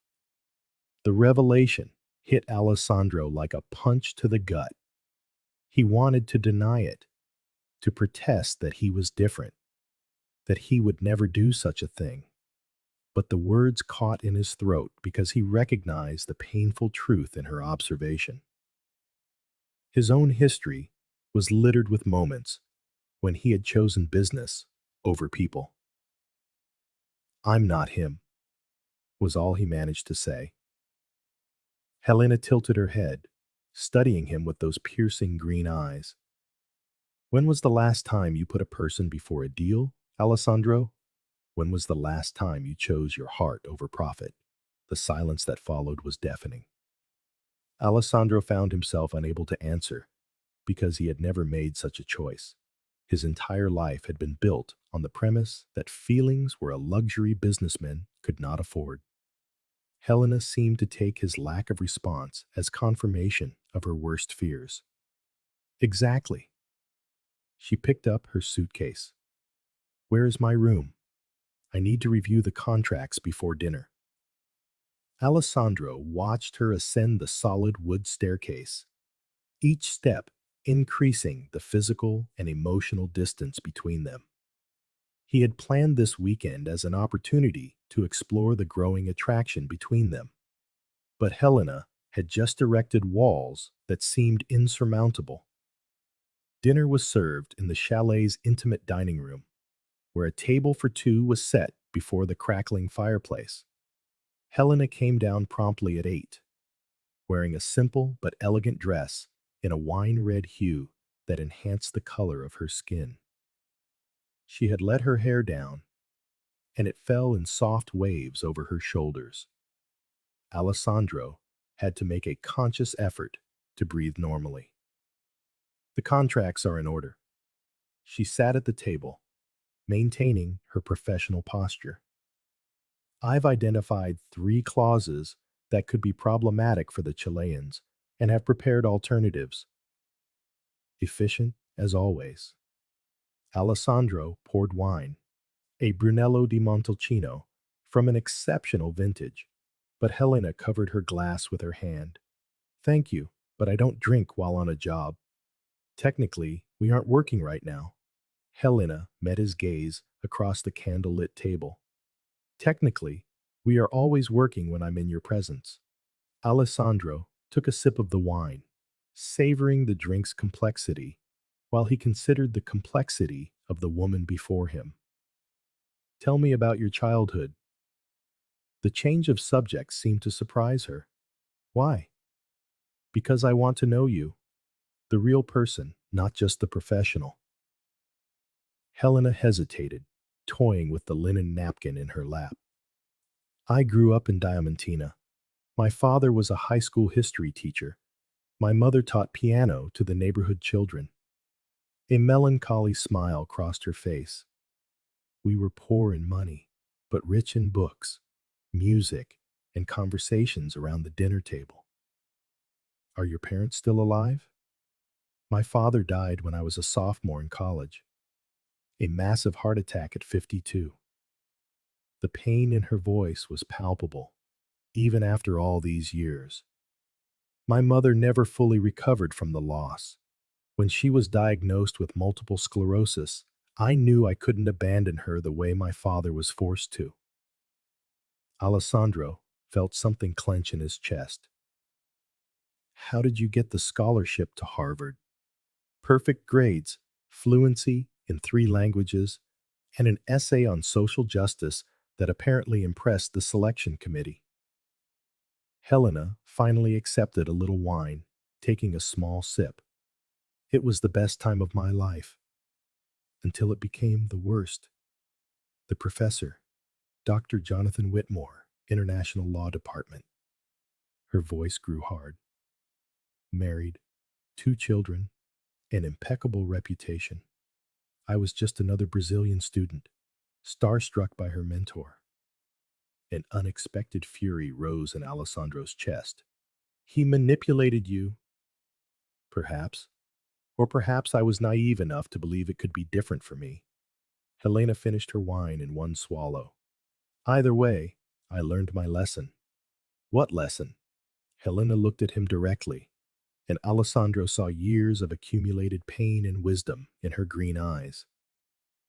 The revelation hit Alessandro like a punch to the gut. He wanted to deny it, to protest that he was different, that he would never do such a thing. But the words caught in his throat because he recognized the painful truth in her observation. His own history was littered with moments when he had chosen business over people. I'm not him, was all he managed to say. Helena tilted her head, studying him with those piercing green eyes. When was the last time you put a person before a deal, Alessandro? When was the last time you chose your heart over profit? The silence that followed was deafening. Alessandro found himself unable to answer because he had never made such a choice. His entire life had been built on the premise that feelings were a luxury businessmen could not afford. Helena seemed to take his lack of response as confirmation of her worst fears. Exactly. She picked up her suitcase. Where is my room? I need to review the contracts before dinner. Alessandro watched her ascend the solid wood staircase, each step increasing the physical and emotional distance between them. He had planned this weekend as an opportunity to explore the growing attraction between them. But Helena had just erected walls that seemed insurmountable. Dinner was served in the chalet's intimate dining room, where a table for two was set before the crackling fireplace. Helena came down promptly at 8, wearing a simple but elegant dress in a wine red hue that enhanced the color of her skin. She had let her hair down, and it fell in soft waves over her shoulders. Alessandro had to make a conscious effort to breathe normally. The contracts are in order. She sat at the table, maintaining her professional posture. I've identified 3 clauses that could be problematic for the Chileans and have prepared alternatives. Efficient as always. Alessandro poured wine, a Brunello di Montalcino, from an exceptional vintage, but Helena covered her glass with her hand. Thank you, but I don't drink while on a job. Technically, we aren't working right now. Helena met his gaze across the candlelit table. Technically, we are always working when I'm in your presence. Alessandro took a sip of the wine, savoring the drink's complexity, while he considered the complexity of the woman before him. Tell me about your childhood. The change of subject seemed to surprise her. Why? Because I want to know you, the real person, not just the professional. Helena hesitated, toying with the linen napkin in her lap. I grew up in Diamantina. My father was a high school history teacher. My mother taught piano to the neighborhood children. A melancholy smile crossed her face. We were poor in money, but rich in books, music, and conversations around the dinner table. Are your parents still alive? My father died when I was a sophomore in college. A massive heart attack at 52. The pain in her voice was palpable, even after all these years. My mother never fully recovered from the loss. When she was diagnosed with multiple sclerosis, I knew I couldn't abandon her the way my father was forced to. Alessandro felt something clench in his chest. How did you get the scholarship to Harvard? Perfect grades, fluency in 3 languages, and an essay on social justice that apparently impressed the selection committee. Helena finally accepted a little wine, taking a small sip. It was the best time of my life, until it became the worst. The professor, Dr. Jonathan Whitmore, International Law Department. Her voice grew hard. Married, 2 children, an impeccable reputation. I was just another Brazilian student, starstruck by her mentor. An unexpected fury rose in Alessandro's chest. He manipulated you. Perhaps. Or perhaps I was naive enough to believe it could be different for me. Helena finished her wine in one swallow. Either way, I learned my lesson. What lesson? Helena looked at him directly, and Alessandro saw years of accumulated pain and wisdom in her green eyes.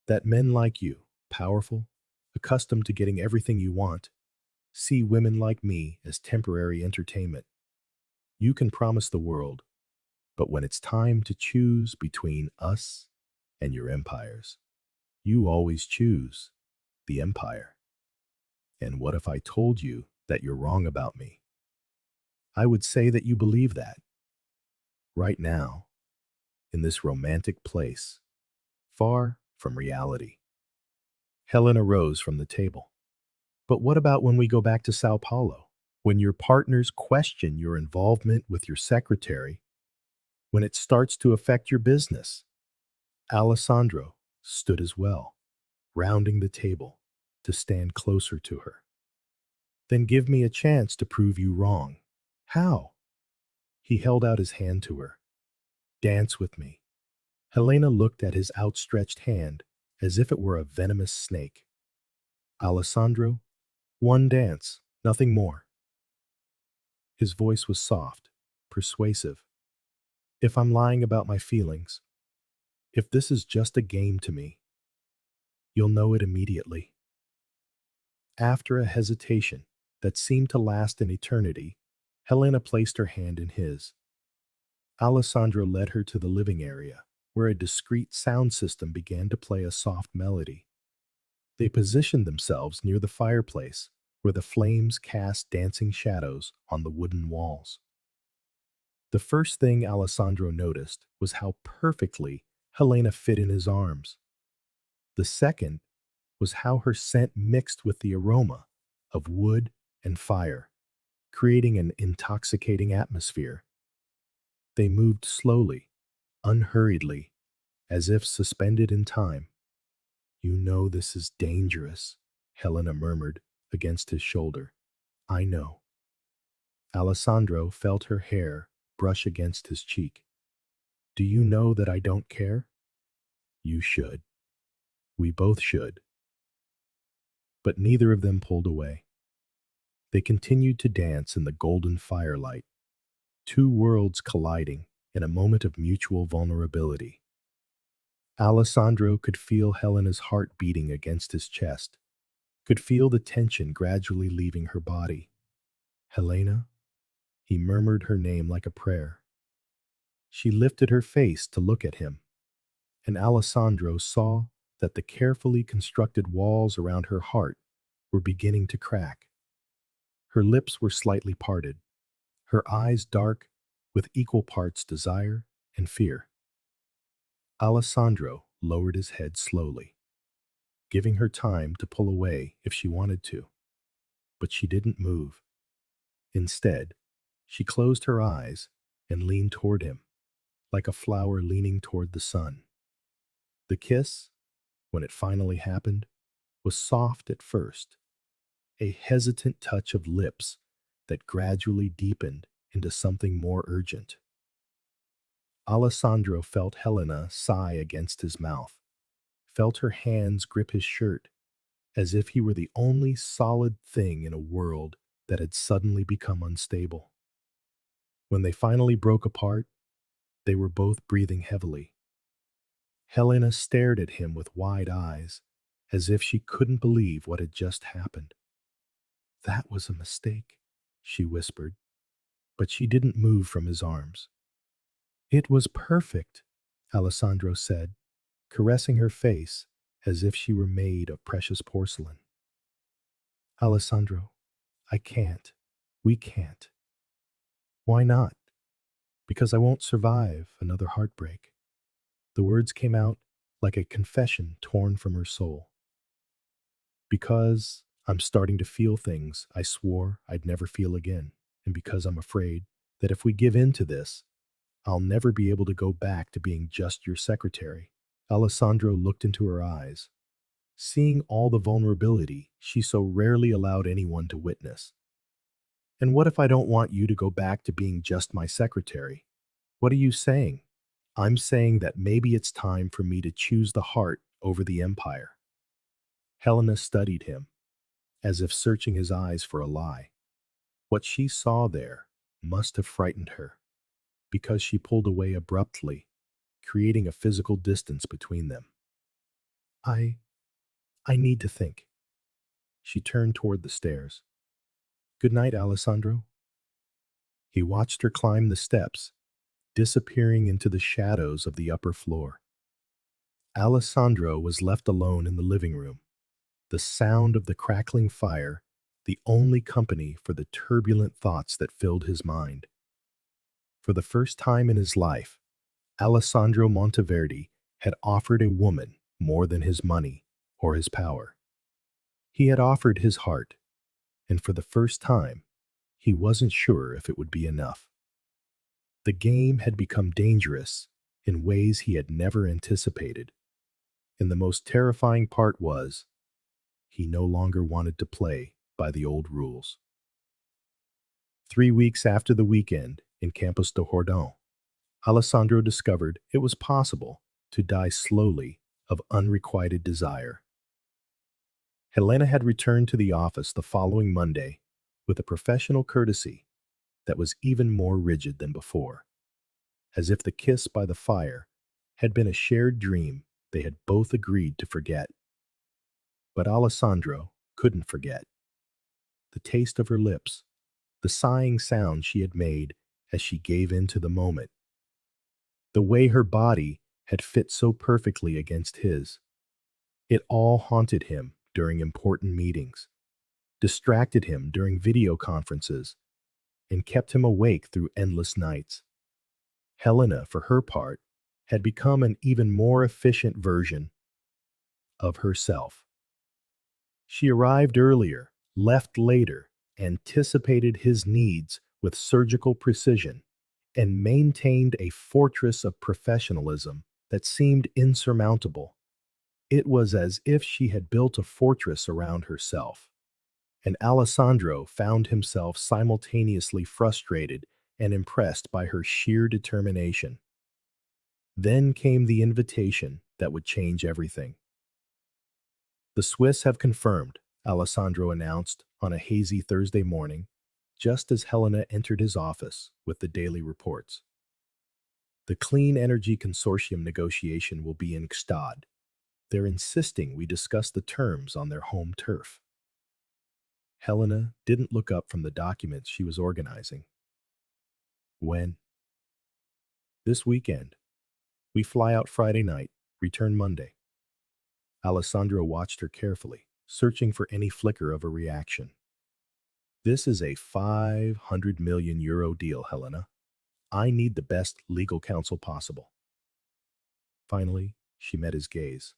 That men like you, powerful, accustomed to getting everything you want, see women like me as temporary entertainment. You can promise the world, but when it's time to choose between us and your empires, you always choose the empire. And what if I told you that you're wrong about me? I would say that you believe that. Right now, in this romantic place, far from reality. Helena rose from the table. But what about when we go back to Sao Paulo? When your partners question your involvement with your secretary? When it starts to affect your business? Alessandro stood as well, rounding the table to stand closer to her. Then give me a chance to prove you wrong. How? He held out his hand to her. Dance with me. Helena looked at his outstretched hand as if it were a venomous snake. Alessandro, one dance, nothing more. His voice was soft, persuasive. If I'm lying about my feelings, if this is just a game to me, you'll know it immediately. After a hesitation that seemed to last an eternity, Helena placed her hand in his. Alessandro led her to the living area, where a discreet sound system began to play a soft melody. They positioned themselves near the fireplace, where the flames cast dancing shadows on the wooden walls. The first thing Alessandro noticed was how perfectly Helena fit in his arms. The second was how her scent mixed with the aroma of wood and fire, creating an intoxicating atmosphere. They moved slowly, unhurriedly, as if suspended in time. You know this is dangerous, Helena murmured against his shoulder. I know. Alessandro felt her hair brush against his cheek. Do you know that I don't care? You should. We both should. But neither of them pulled away. They continued to dance in the golden firelight, two worlds colliding in a moment of mutual vulnerability. Alessandro could feel Helena's heart beating against his chest, could feel the tension gradually leaving her body. Helena? He murmured her name like a prayer. She lifted her face to look at him, and Alessandro saw that the carefully constructed walls around her heart were beginning to crack. Her lips were slightly parted, her eyes dark with equal parts desire and fear. Alessandro lowered his head slowly, giving her time to pull away if she wanted to. But she didn't move. Instead, she closed her eyes and leaned toward him, like a flower leaning toward the sun. The kiss, when it finally happened, was soft at first, a hesitant touch of lips that gradually deepened into something more urgent. Alessandro felt Helena sigh against his mouth, felt her hands grip his shirt, as if he were the only solid thing in a world that had suddenly become unstable. When they finally broke apart, they were both breathing heavily. Helena stared at him with wide eyes, as if she couldn't believe what had just happened. That was a mistake, she whispered, but she didn't move from his arms. It was perfect, Alessandro said, caressing her face as if she were made of precious porcelain. Alessandro, I can't. We can't. Why not? Because I won't survive another heartbreak. The words came out like a confession torn from her soul. Because I'm starting to feel things I swore I'd never feel again, and because I'm afraid that if we give in to this, I'll never be able to go back to being just your secretary. Alessandro looked into her eyes, seeing all the vulnerability she so rarely allowed anyone to witness. And what if I don't want you to go back to being just my secretary? What are you saying? I'm saying that maybe it's time for me to choose the heart over the empire. Helena studied him, as if searching his eyes for a lie. What she saw there must have frightened her, because she pulled away abruptly, creating a physical distance between them. I I need to think. She turned toward the stairs. Good night, Alessandro. He watched her climb the steps, disappearing into the shadows of the upper floor. Alessandro was left alone in the living room, the sound of the crackling fire the only company for the turbulent thoughts that filled his mind. For the first time in his life, Alessandro Monteverdi had offered a woman more than his money or his power. He had offered his heart, and for the first time, he wasn't sure if it would be enough. The game had become dangerous in ways he had never anticipated, and the most terrifying part was he no longer wanted to play by the old rules. 3 weeks after the weekend in Campos do Jordão, Alessandro discovered it was possible to die slowly of unrequited desire. Helena had returned to the office the following Monday with a professional courtesy that was even more rigid than before, as if the kiss by the fire had been a shared dream they had both agreed to forget. But Alessandro couldn't forget. The taste of her lips, the sighing sound she had made as she gave in to the moment, the way her body had fit so perfectly against his. It all haunted him during important meetings, distracted him during video conferences, and kept him awake through endless nights. Helena, for her part, had become an even more efficient version of herself. She arrived earlier, left later, anticipated his needs with surgical precision, and maintained a fortress of professionalism that seemed insurmountable. It was as if she had built a fortress around herself, and Alessandro found himself simultaneously frustrated and impressed by her sheer determination. Then came the invitation that would change everything. The Swiss have confirmed, Alessandro announced on a hazy Thursday morning, just as Helena entered his office with the daily reports. The Clean Energy Consortium negotiation will be in Gstaad. They're insisting we discuss the terms on their home turf. Helena didn't look up from the documents she was organizing. When? This weekend. We fly out Friday night, return Monday. Alessandro watched her carefully, searching for any flicker of a reaction. This is a 500 million euro deal, Helena. I need the best legal counsel possible. Finally, she met his gaze.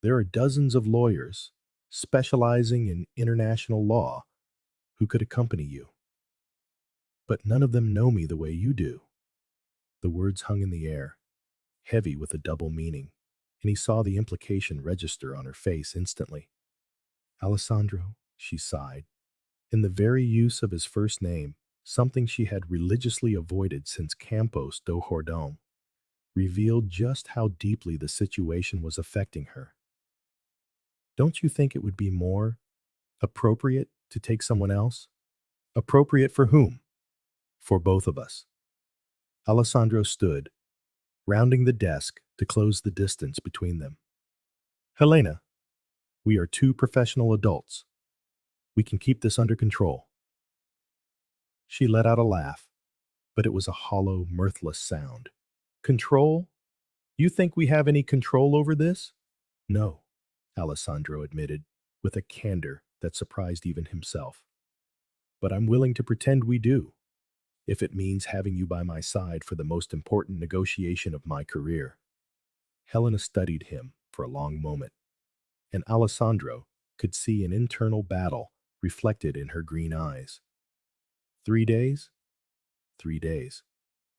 There are dozens of lawyers, specializing in international law, who could accompany you. But none of them know me the way you do. The words hung in the air, heavy with a double meaning, and he saw the implication register on her face instantly. Alessandro, she sighed. In the very use of his first name, something she had religiously avoided since Campos do Jordão, revealed just how deeply the situation was affecting her. Don't you think it would be more appropriate to take someone else? Appropriate for whom? For both of us. Alessandro stood, rounding the desk to close the distance between them. Helena, we are two professional adults. We can keep this under control. She let out a laugh, but it was a hollow, mirthless sound. Control? You think we have any control over this? No, Alessandro admitted, with a candor that surprised even himself. But I'm willing to pretend we do, if it means having you by my side for the most important negotiation of my career. Helena studied him for a long moment, and Alessandro could see an internal battle reflected in her green eyes. 3 days? 3 days.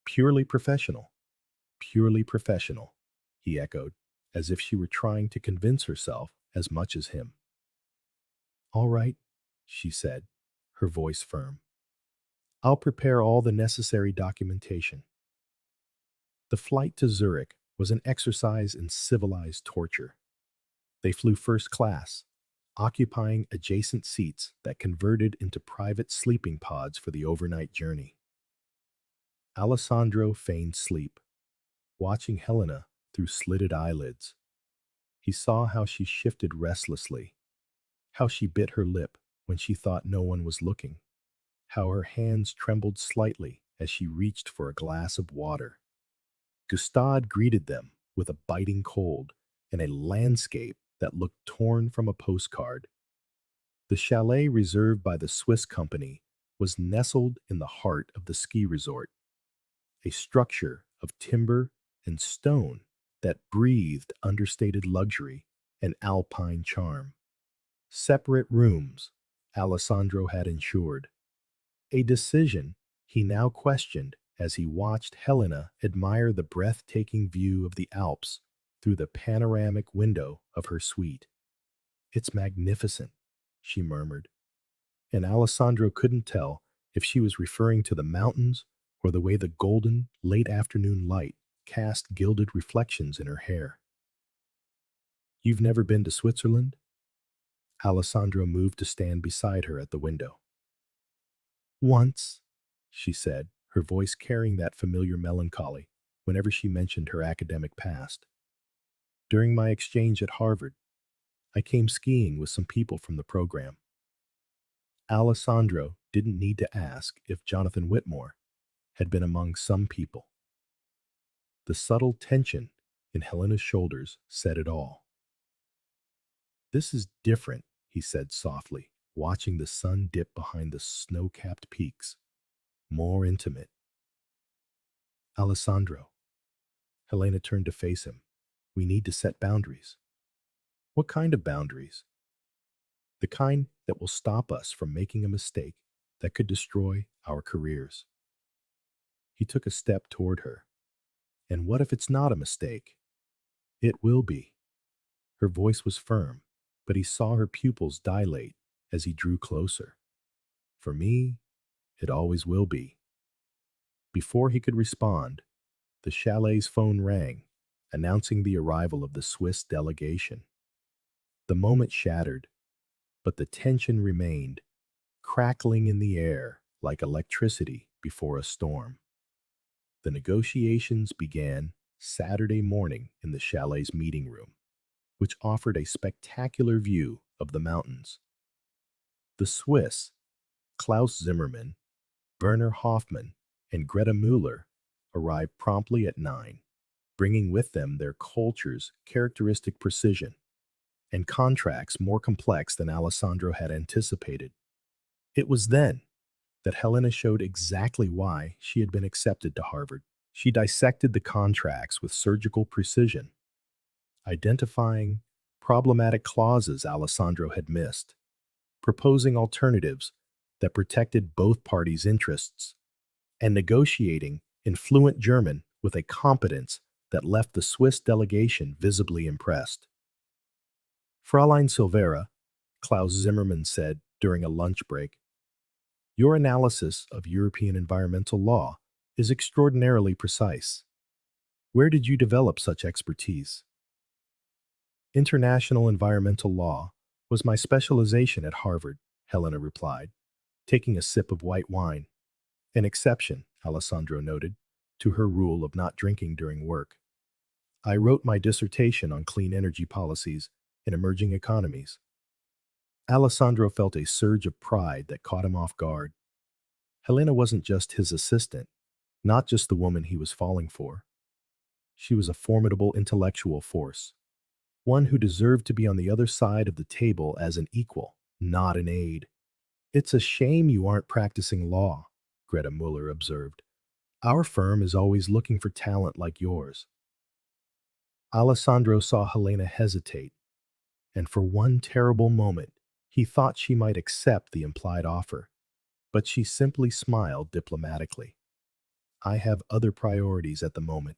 Purely professional. Purely professional, he echoed, as if she were trying to convince herself as much as him. All right, she said, her voice firm. I'll prepare all the necessary documentation. The flight to Zurich was an exercise in civilized torture. They flew first class, occupying adjacent seats that converted into private sleeping pods for the overnight journey. Alessandro feigned sleep, watching Helena through slitted eyelids. He saw how she shifted restlessly, how she bit her lip when she thought no one was looking, how her hands trembled slightly as she reached for a glass of water. Gustave greeted them with a biting cold and a landscape that looked torn from a postcard. The chalet reserved by the Swiss company was nestled in the heart of the ski resort, a structure of timber and stone that breathed understated luxury and alpine charm. Separate rooms, Alessandro had ensured, a decision he now questioned as he watched Helena admire the breathtaking view of the Alps through the panoramic window of her suite. It's magnificent, she murmured, and Alessandro couldn't tell if she was referring to the mountains or the way the golden, late afternoon light cast gilded reflections in her hair. You've never been to Switzerland? Alessandro moved to stand beside her at the window. Once, she said, her voice carrying that familiar melancholy whenever she mentioned her academic past. During my exchange at Harvard, I came skiing with some people from the program. Alessandro didn't need to ask if Jonathan Whitmore had been among some people. The subtle tension in Helena's shoulders said it all. This is different, he said softly, watching the sun dip behind the snow-capped peaks. More intimate. Alessandro. Helena turned to face him. We need to set boundaries. What kind of boundaries? The kind that will stop us from making a mistake that could destroy our careers. He took a step toward her. And what if it's not a mistake? It will be. Her voice was firm, but he saw her pupils dilate as he drew closer. For me, it always will be. Before he could respond, the chalet's phone rang, announcing the arrival of the Swiss delegation. The moment shattered, but the tension remained, crackling in the air like electricity before a storm. The negotiations began Saturday morning in the chalet's meeting room, which offered a spectacular view of the mountains. The Swiss, Klaus Zimmermann, Werner Hoffmann, and Greta Müller arrived promptly at 9, bringing with them their culture's characteristic precision and contracts more complex than Alessandro had anticipated. It was then that Helena showed exactly why she had been accepted to Harvard. She dissected the contracts with surgical precision, identifying problematic clauses Alessandro had missed, proposing alternatives that protected both parties' interests, and negotiating in fluent German with a competence that left the Swiss delegation visibly impressed. Fräulein Silveira, Klaus Zimmermann said during a lunch break, your analysis of European environmental law is extraordinarily precise. Where did you develop such expertise? International environmental law was my specialization at Harvard, Helena replied, taking a sip of white wine. An exception, Alessandro noted, to her rule of not drinking during work. I wrote my dissertation on clean energy policies in emerging economies. Alessandro felt a surge of pride that caught him off guard. Helena wasn't just his assistant, not just the woman he was falling for. She was a formidable intellectual force, one who deserved to be on the other side of the table as an equal, not an aide. It's a shame you aren't practicing law, Greta Muller observed. Our firm is always looking for talent like yours. Alessandro saw Helena hesitate, and for one terrible moment, he thought she might accept the implied offer. But she simply smiled diplomatically. I have other priorities at the moment.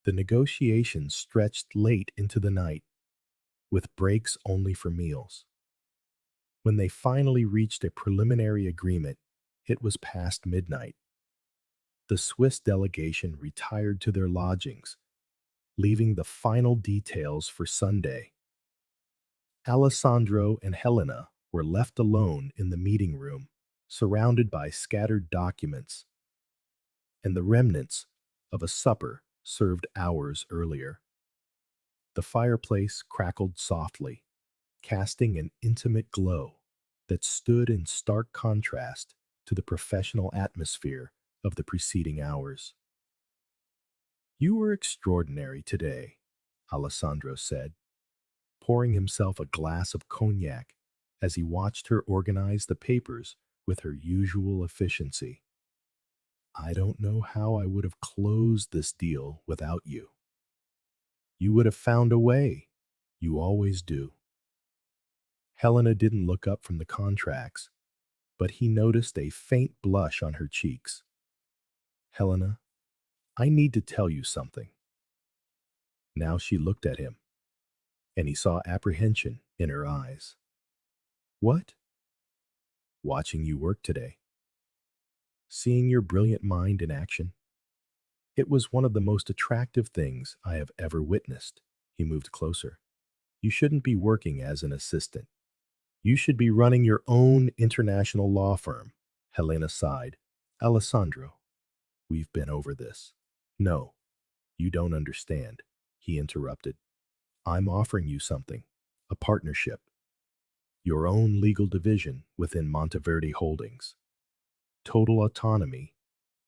The negotiations stretched late into the night, with breaks only for meals. When they finally reached a preliminary agreement, it was past midnight. The Swiss delegation retired to their lodgings, leaving the final details for Sunday. Alessandro and Helena were left alone in the meeting room, surrounded by scattered documents and the remnants of a supper served hours earlier. The fireplace crackled softly, casting an intimate glow that stood in stark contrast to the professional atmosphere of the preceding hours. You were extraordinary today, Alessandro said, pouring himself a glass of cognac as he watched her organize the papers with her usual efficiency. I don't know how I would have closed this deal without you. You would have found a way. You always do. Helena didn't look up from the contracts, but he noticed a faint blush on her cheeks. Helena, I need to tell you something. Now she looked at him, and he saw apprehension in her eyes. What? Watching you work today. Seeing your brilliant mind in action. It was one of the most attractive things I have ever witnessed. He moved closer. You shouldn't be working as an assistant. You should be running your own international law firm. Helena sighed. Alessandro, we've been over this. No, you don't understand, he interrupted. I'm offering you something, a partnership, your own legal division within Monteverdi Holdings, total autonomy,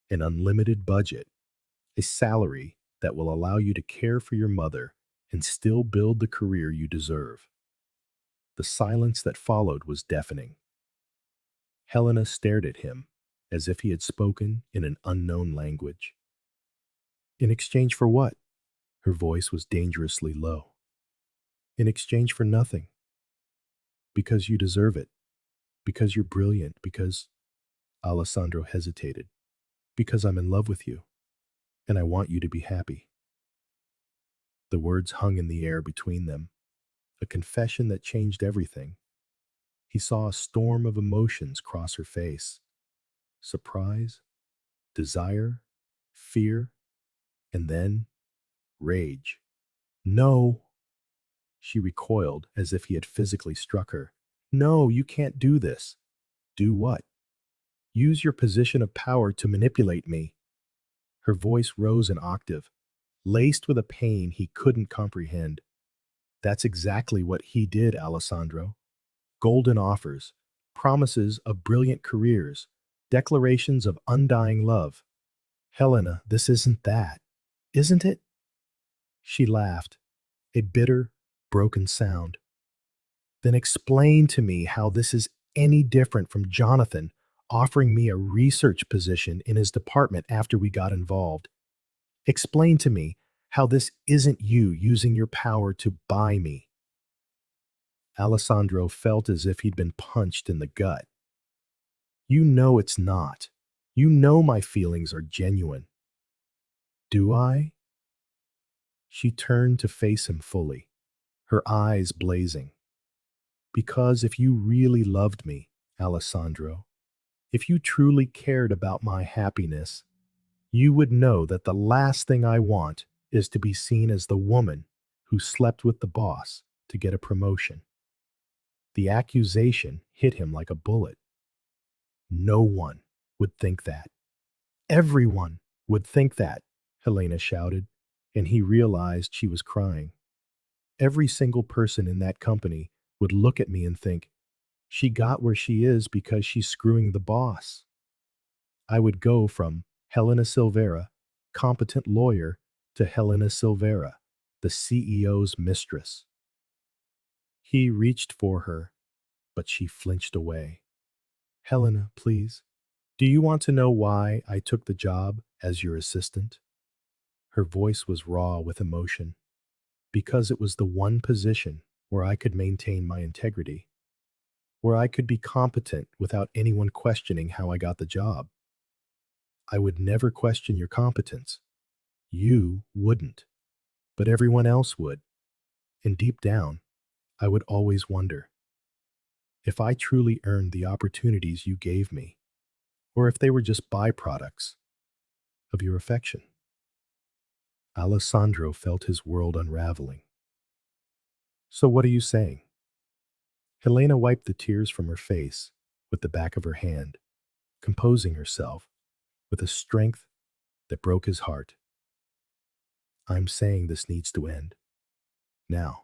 an unlimited budget, a salary that will allow you to care for your mother and still build the career you deserve. The silence that followed was deafening. Helena stared at him as if he had spoken in an unknown language. In exchange for what? Her voice was dangerously low. In exchange for nothing. Because you deserve it. Because you're brilliant. Because Alessandro hesitated. Because I'm in love with you. And I want you to be happy. The words hung in the air between them, a confession that changed everything. He saw a storm of emotions cross her face: surprise, desire, fear, and then rage. No! She recoiled as if he had physically struck her. No, you can't do this. Do what? Use your position of power to manipulate me. Her voice rose an octave, laced with a pain he couldn't comprehend. That's exactly what he did, Alessandro. Golden offers, promises of brilliant careers, declarations of undying love. Helena, this isn't that, isn't it? She laughed, a bitter, broken sound. Then explain to me how this is any different from Jonathan offering me a research position in his department after we got involved. Explain to me how this isn't you using your power to buy me. Alessandro felt as if he'd been punched in the gut. You know it's not. You know my feelings are genuine. Do I? She turned to face him fully, her eyes blazing. Because if you really loved me, Alessandro, if you truly cared about my happiness, you would know that the last thing I want is to be seen as the woman who slept with the boss to get a promotion. The accusation hit him like a bullet. No one would think that. Everyone would think that, Helena shouted, and he realized she was crying. Every single person in that company would look at me and think, she got where she is because she's screwing the boss. I would go from Helena Silveira, competent lawyer, to Helena Silveira, the CEO's mistress. He reached for her, but she flinched away. Helena, please. Do you want to know why I took the job as your assistant? Her voice was raw with emotion. Because it was the one position where I could maintain my integrity, where I could be competent without anyone questioning how I got the job. I would never question your competence. You wouldn't, but everyone else would. And deep down, I would always wonder if I truly earned the opportunities you gave me, or if they were just byproducts of your affection. Alessandro felt his world unraveling. So what are you saying? Helena wiped the tears from her face with the back of her hand, composing herself with a strength that broke his heart. I'm saying this needs to end. Now.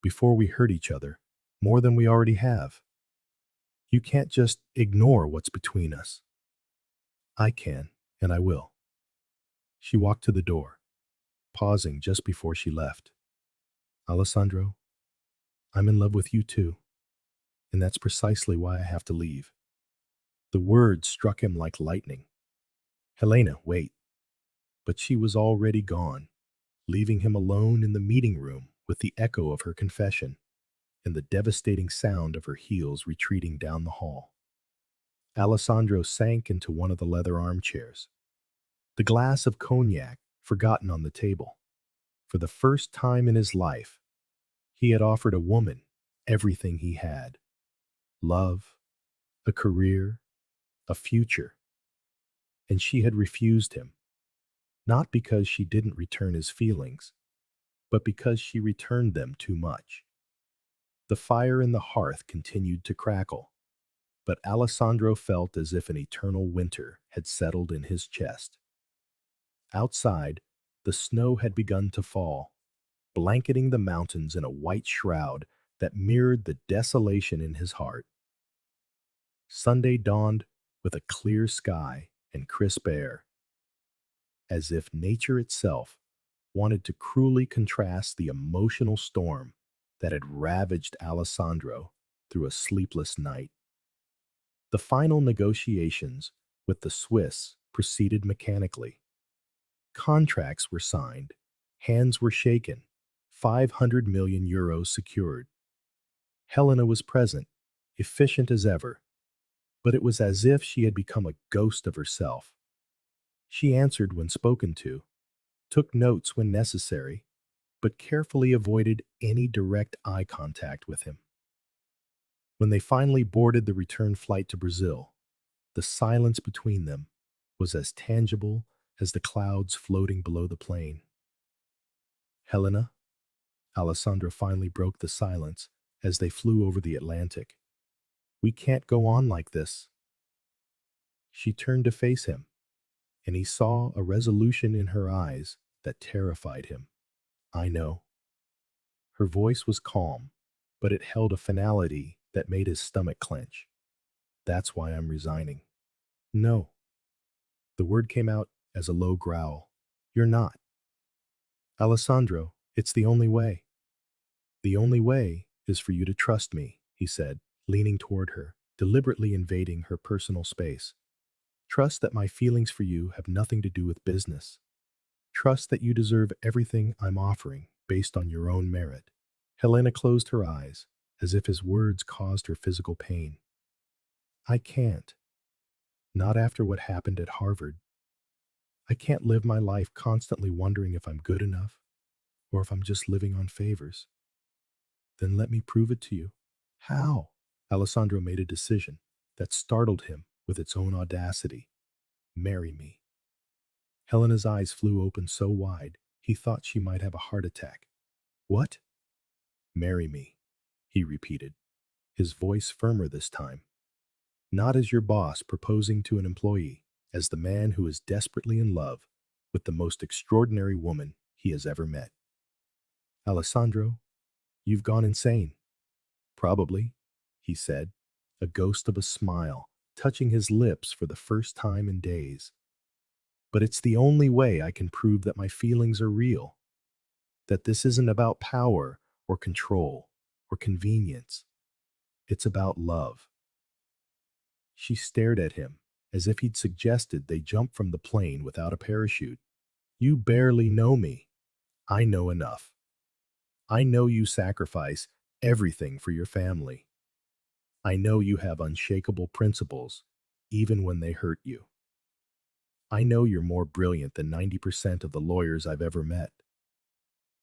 Before we hurt each other more than we already have. You can't just ignore what's between us. I can, and I will. She walked to the door, pausing just before she left. Alessandro, I'm in love with you too, and that's precisely why I have to leave. The words struck him like lightning. Helena, wait. But she was already gone, leaving him alone in the meeting room with the echo of her confession and the devastating sound of her heels retreating down the hall. Alessandro sank into one of the leather armchairs, the glass of cognac forgotten on the table. For the first time in his life, he had offered a woman everything he had: love, a career, a future. And she had refused him, not because she didn't return his feelings, but because she returned them too much. The fire in the hearth continued to crackle, but Alessandro felt as if an eternal winter had settled in his chest. Outside, the snow had begun to fall, blanketing the mountains in a white shroud that mirrored the desolation in his heart. Sunday dawned with a clear sky and crisp air, as if nature itself wanted to cruelly contrast the emotional storm that had ravaged Alessandro through a sleepless night. The final negotiations with the Swiss proceeded mechanically. Contracts were signed. Hands were shaken. 500 million euros secured. Helena was present, efficient as ever, but it was as if she had become a ghost of herself. She answered when spoken to, took notes when necessary, but carefully avoided any direct eye contact with him. When they finally boarded the return flight to Brazil, the silence between them was as tangible as the clouds floating below the plane. Helena, Alessandro finally broke the silence as they flew over the Atlantic. We can't go on like this. She turned to face him, and he saw a resolution in her eyes that terrified him. I know. Her voice was calm, but it held a finality that made his stomach clench. That's why I'm resigning. No. The word came out as a low growl. You're not. Alessandro, it's the only way. The only way is for you to trust me, he said, leaning toward her, deliberately invading her personal space. Trust that my feelings for you have nothing to do with business. Trust that you deserve everything I'm offering based on your own merit. Helena closed her eyes, as if his words caused her physical pain. I can't. Not after what happened at Harvard. I can't live my life constantly wondering if I'm good enough, or if I'm just living on favors. Then let me prove it to you. How? Alessandro made a decision that startled him with its own audacity. Marry me. Helena's eyes flew open so wide, he thought she might have a heart attack. What? Marry me, he repeated, his voice firmer this time. Not as your boss proposing to an employee, as the man who is desperately in love with the most extraordinary woman he has ever met. Alessandro, you've gone insane. Probably, he said, a ghost of a smile touching his lips for the first time in days. But it's the only way I can prove that my feelings are real, that this isn't about power or control or convenience. It's about love. She stared at him as if he'd suggested they jump from the plane without a parachute. You barely know me. I know enough. I know you sacrifice everything for your family. I know you have unshakable principles, even when they hurt you. I know you're more brilliant than 90% of the lawyers I've ever met.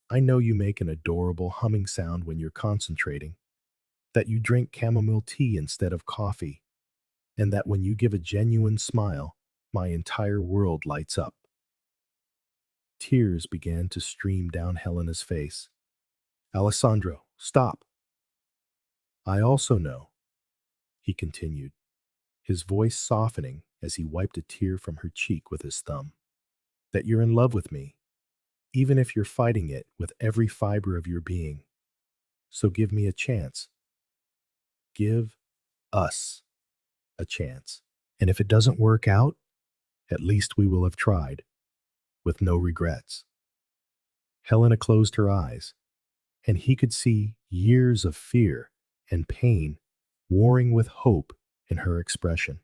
I know you make an adorable humming sound when you're concentrating, that you drink chamomile tea instead of coffee, and that when you give a genuine smile, my entire world lights up. Tears began to stream down Helena's face. Alessandro, stop. I also know, he continued, his voice softening as he wiped a tear from her cheek with his thumb, that you're in love with me, even if you're fighting it with every fiber of your being. So give me a chance. Give us a chance. And if it doesn't work out, at least we will have tried, with no regrets. Helena closed her eyes, and he could see years of fear and pain warring with hope in her expression.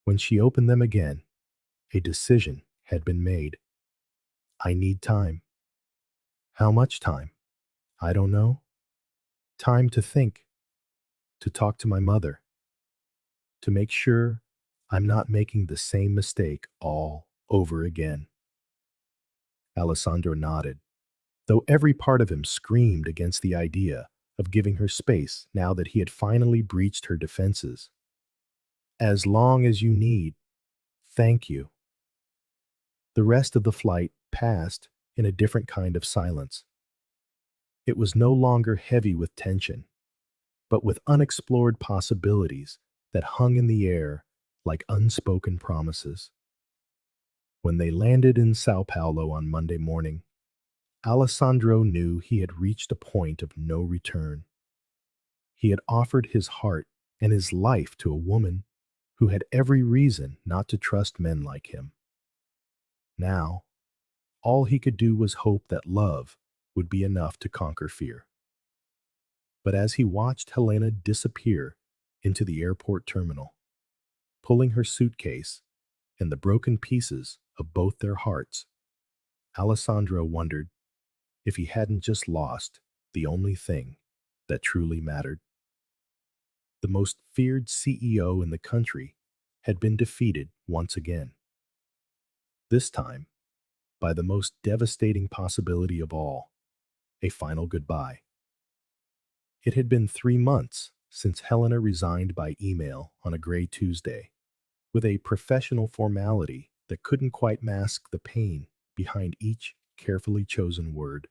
When she opened them again, a decision had been made. I need time. How much time? I don't know. Time to think, to talk to my mother, to make sure I'm not making the same mistake all over again. Alessandro nodded, though every part of him screamed against the idea of giving her space now that he had finally breached her defenses. As long as you need, thank you. The rest of the flight passed in a different kind of silence. It was no longer heavy with tension, but with unexplored possibilities that hung in the air like unspoken promises. When they landed in São Paulo on Monday morning, Alessandro knew he had reached a point of no return. He had offered his heart and his life to a woman who had every reason not to trust men like him. Now, all he could do was hope that love would be enough to conquer fear. But as he watched Helena disappear into the airport terminal, pulling her suitcase and the broken pieces of both their hearts, Alessandro wondered if he hadn't just lost the only thing that truly mattered. The most feared CEO in the country had been defeated once again, this time by the most devastating possibility of all, a final goodbye. It had been 3 months since Helena resigned by email on a gray Tuesday, with a professional formality that couldn't quite mask the pain behind each carefully chosen word.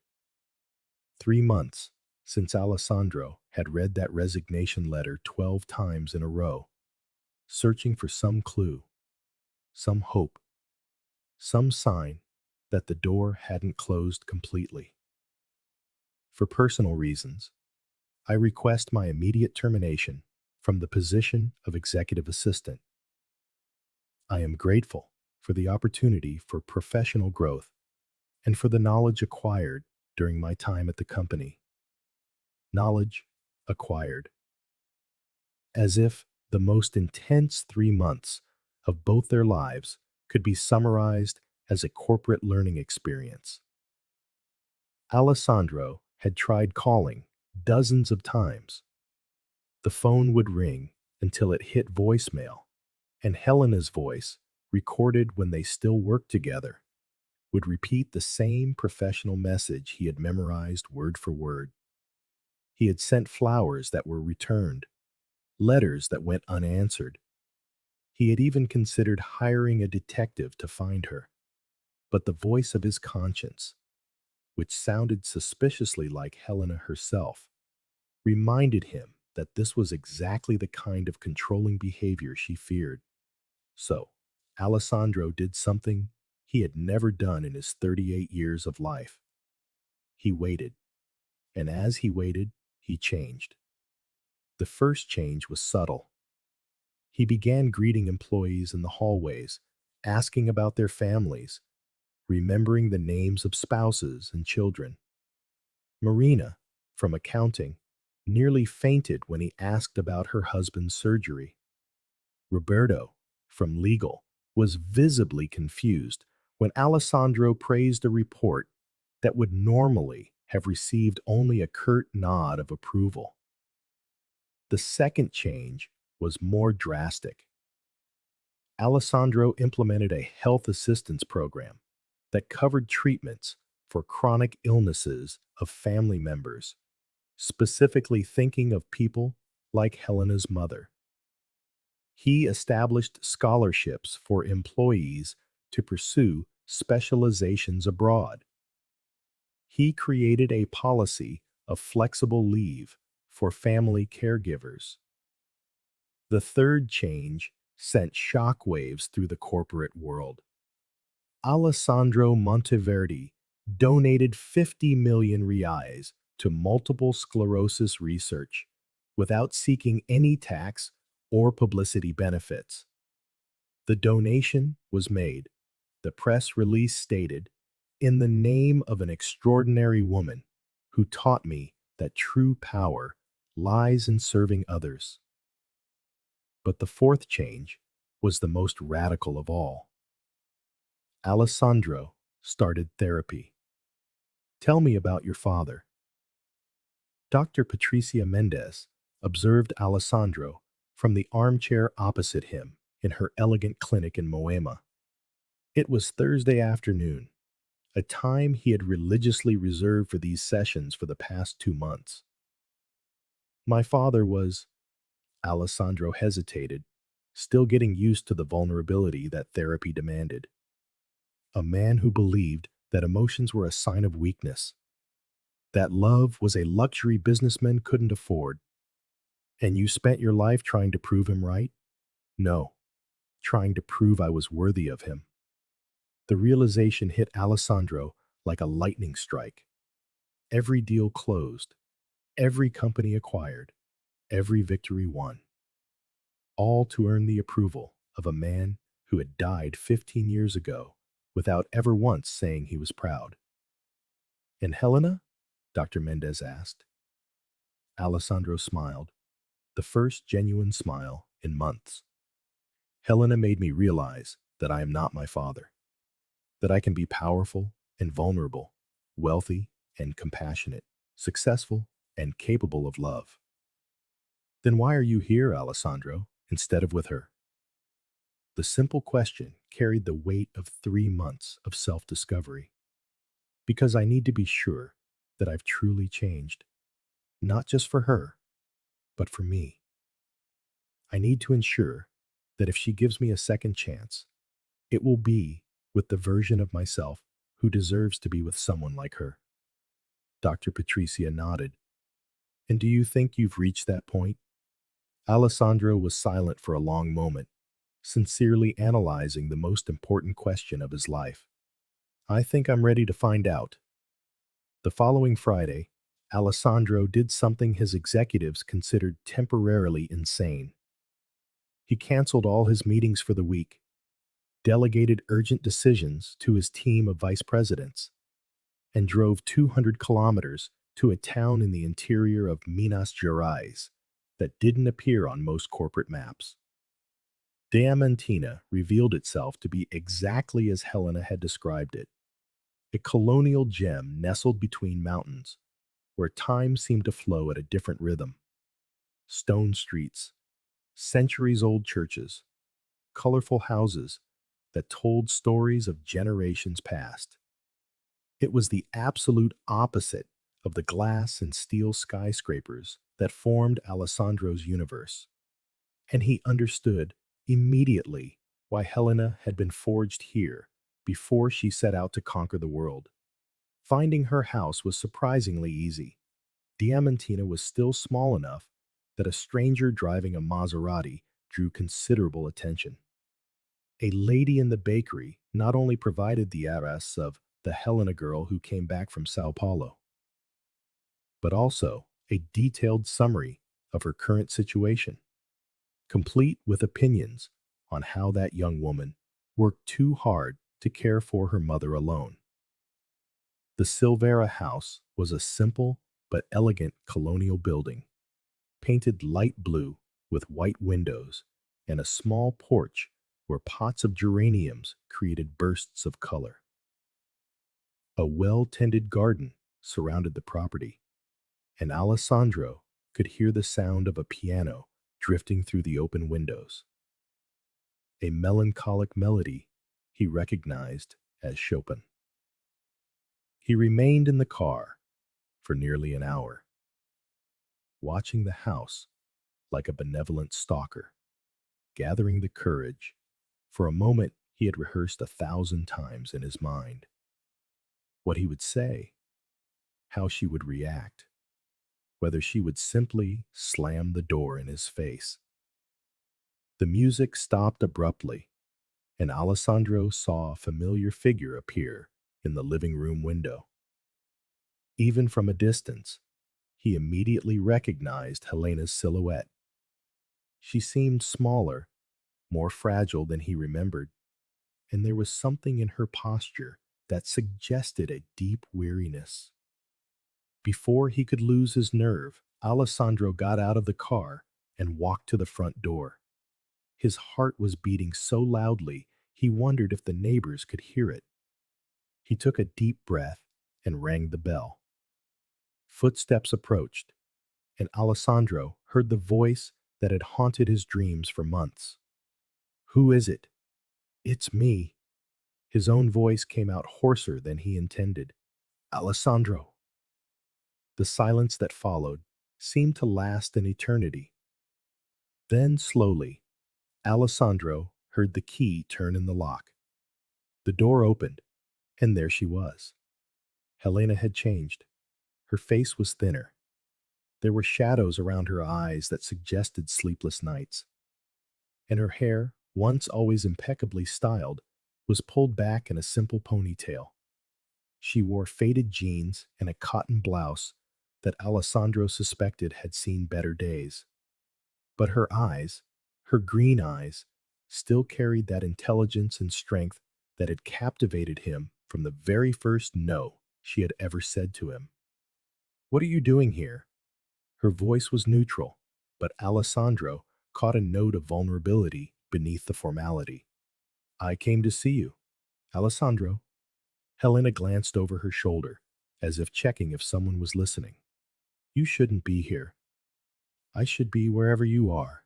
3 months since Alessandro had read that resignation letter 12 times in a row, searching for some clue, some hope, some sign that the door hadn't closed completely. For personal reasons, I request my immediate termination from the position of executive assistant. I am grateful for the opportunity for professional growth and for the knowledge acquired during my time at the company. Knowledge acquired. As if the most intense 3 months of both their lives could be summarized as a corporate learning experience. Alessandro had tried calling dozens of times. The phone would ring until it hit voicemail, and Helena's voice, recorded when they still worked together, would repeat the same professional message he had memorized word for word. He had sent flowers that were returned, letters that went unanswered. He had even considered hiring a detective to find her. But the voice of his conscience, which sounded suspiciously like Helena herself, reminded him that this was exactly the kind of controlling behavior she feared. So, Alessandro did something he had never done in his 38 years of life. He waited, and as he waited, he changed. The first change was subtle. He began greeting employees in the hallways, asking about their families, remembering the names of spouses and children. Marina, from accounting, nearly fainted when he asked about her husband's surgery. Roberto, from legal, was visibly confused when Alessandro praised a report that would normally have received only a curt nod of approval. The second change was more drastic. Alessandro implemented a health assistance program that covered treatments for chronic illnesses of family members, specifically thinking of people like Helena's mother. He established scholarships for employees to pursue specializations abroad. He created a policy of flexible leave for family caregivers. The third change sent shockwaves through the corporate world. Alessandro Monteverdi donated 50 million reais to multiple sclerosis research without seeking any tax or publicity benefits. The donation was made, the press release stated, in the name of an extraordinary woman who taught me that true power lies in serving others. But the fourth change was the most radical of all. Alessandro started therapy. Tell me about your father. Dr. Patricia Mendez observed Alessandro from the armchair opposite him in her elegant clinic in Moema. It was Thursday afternoon, a time he had religiously reserved for these sessions for the past 2 months. My father was, Alessandro hesitated, still getting used to the vulnerability that therapy demanded. A man who believed that emotions were a sign of weakness, that love was a luxury businessmen couldn't afford. And you spent your life trying to prove him right? No, trying to prove I was worthy of him. The realization hit Alessandro like a lightning strike. Every deal closed, every company acquired, every victory won. All to earn the approval of a man who had died 15 years ago without ever once saying he was proud. And Helena? Dr. Mendez asked. Alessandro smiled, the first genuine smile in months. Helena made me realize that I am not my father. that I can be powerful and vulnerable, wealthy and compassionate, successful and capable of love. Then why are you here, Alessandro, instead of with her? The simple question carried the weight of 3 months of self-discovery. Because I need to be sure that I've truly changed, not just for her, but for me. I need to ensure that if she gives me a second chance, it will be with the version of myself who deserves to be with someone like her. Dr. Patricia nodded. And do you think you've reached that point? Alessandro was silent for a long moment, sincerely analyzing the most important question of his life. I think I'm ready to find out. The following Friday, Alessandro did something his executives considered temporarily insane. He canceled all his meetings for the week, delegated urgent decisions to his team of vice presidents, and drove 200 kilometers to a town in the interior of Minas Gerais that didn't appear on most corporate maps. Diamantina revealed itself to be exactly as Helena had described it, a colonial gem nestled between mountains, where time seemed to flow at a different rhythm. Stone streets, centuries-old churches, colorful houses that told stories of generations past. It was the absolute opposite of the glass and steel skyscrapers that formed Alessandro's universe, and he understood immediately why Helena had been forged here before she set out to conquer the world. Finding her house was surprisingly easy. Diamantina was still small enough that a stranger driving a Maserati drew considerable attention. A lady in the bakery not only provided the address of the Helena girl who came back from São Paulo, but also a detailed summary of her current situation, complete with opinions on how that young woman worked too hard to care for her mother alone. The Silveira house was a simple but elegant colonial building, painted light blue with white windows and a small porch where pots of geraniums created bursts of color. A well-tended garden surrounded the property, and Alessandro could hear the sound of a piano drifting through the open windows, a melancholic melody he recognized as Chopin. He remained in the car for nearly an hour, watching the house like a benevolent stalker, gathering the courage. For a moment, he had rehearsed 1,000 times in his mind what he would say, how she would react, whether she would simply slam the door in his face. The music stopped abruptly, and Alessandro saw a familiar figure appear in the living room window. Even from a distance, he immediately recognized Helena's silhouette. She seemed smaller, more fragile than he remembered, and there was something in her posture that suggested a deep weariness. Before he could lose his nerve, Alessandro got out of the car and walked to the front door. His heart was beating so loudly he wondered if the neighbors could hear it. He took a deep breath and rang the bell. Footsteps approached, and Alessandro heard the voice that had haunted his dreams for months. "Who is it?" "It's me." His own voice came out hoarser than he intended. "Alessandro." The silence that followed seemed to last an eternity. Then, slowly, Alessandro heard the key turn in the lock. The door opened, and there she was. Helena had changed. Her face was thinner. There were shadows around her eyes that suggested sleepless nights. And her hair, once always impeccably styled, was pulled back in a simple ponytail. She wore faded jeans and a cotton blouse that Alessandro suspected had seen better days. But her eyes, her green eyes, still carried that intelligence and strength that had captivated him from the very first no she had ever said to him. "What are you doing here?" Her voice was neutral, but Alessandro caught a note of vulnerability beneath the formality. "I came to see you." "Alessandro, Helena glanced over her shoulder, as if checking if someone was listening. You shouldn't be here. I should be wherever you are.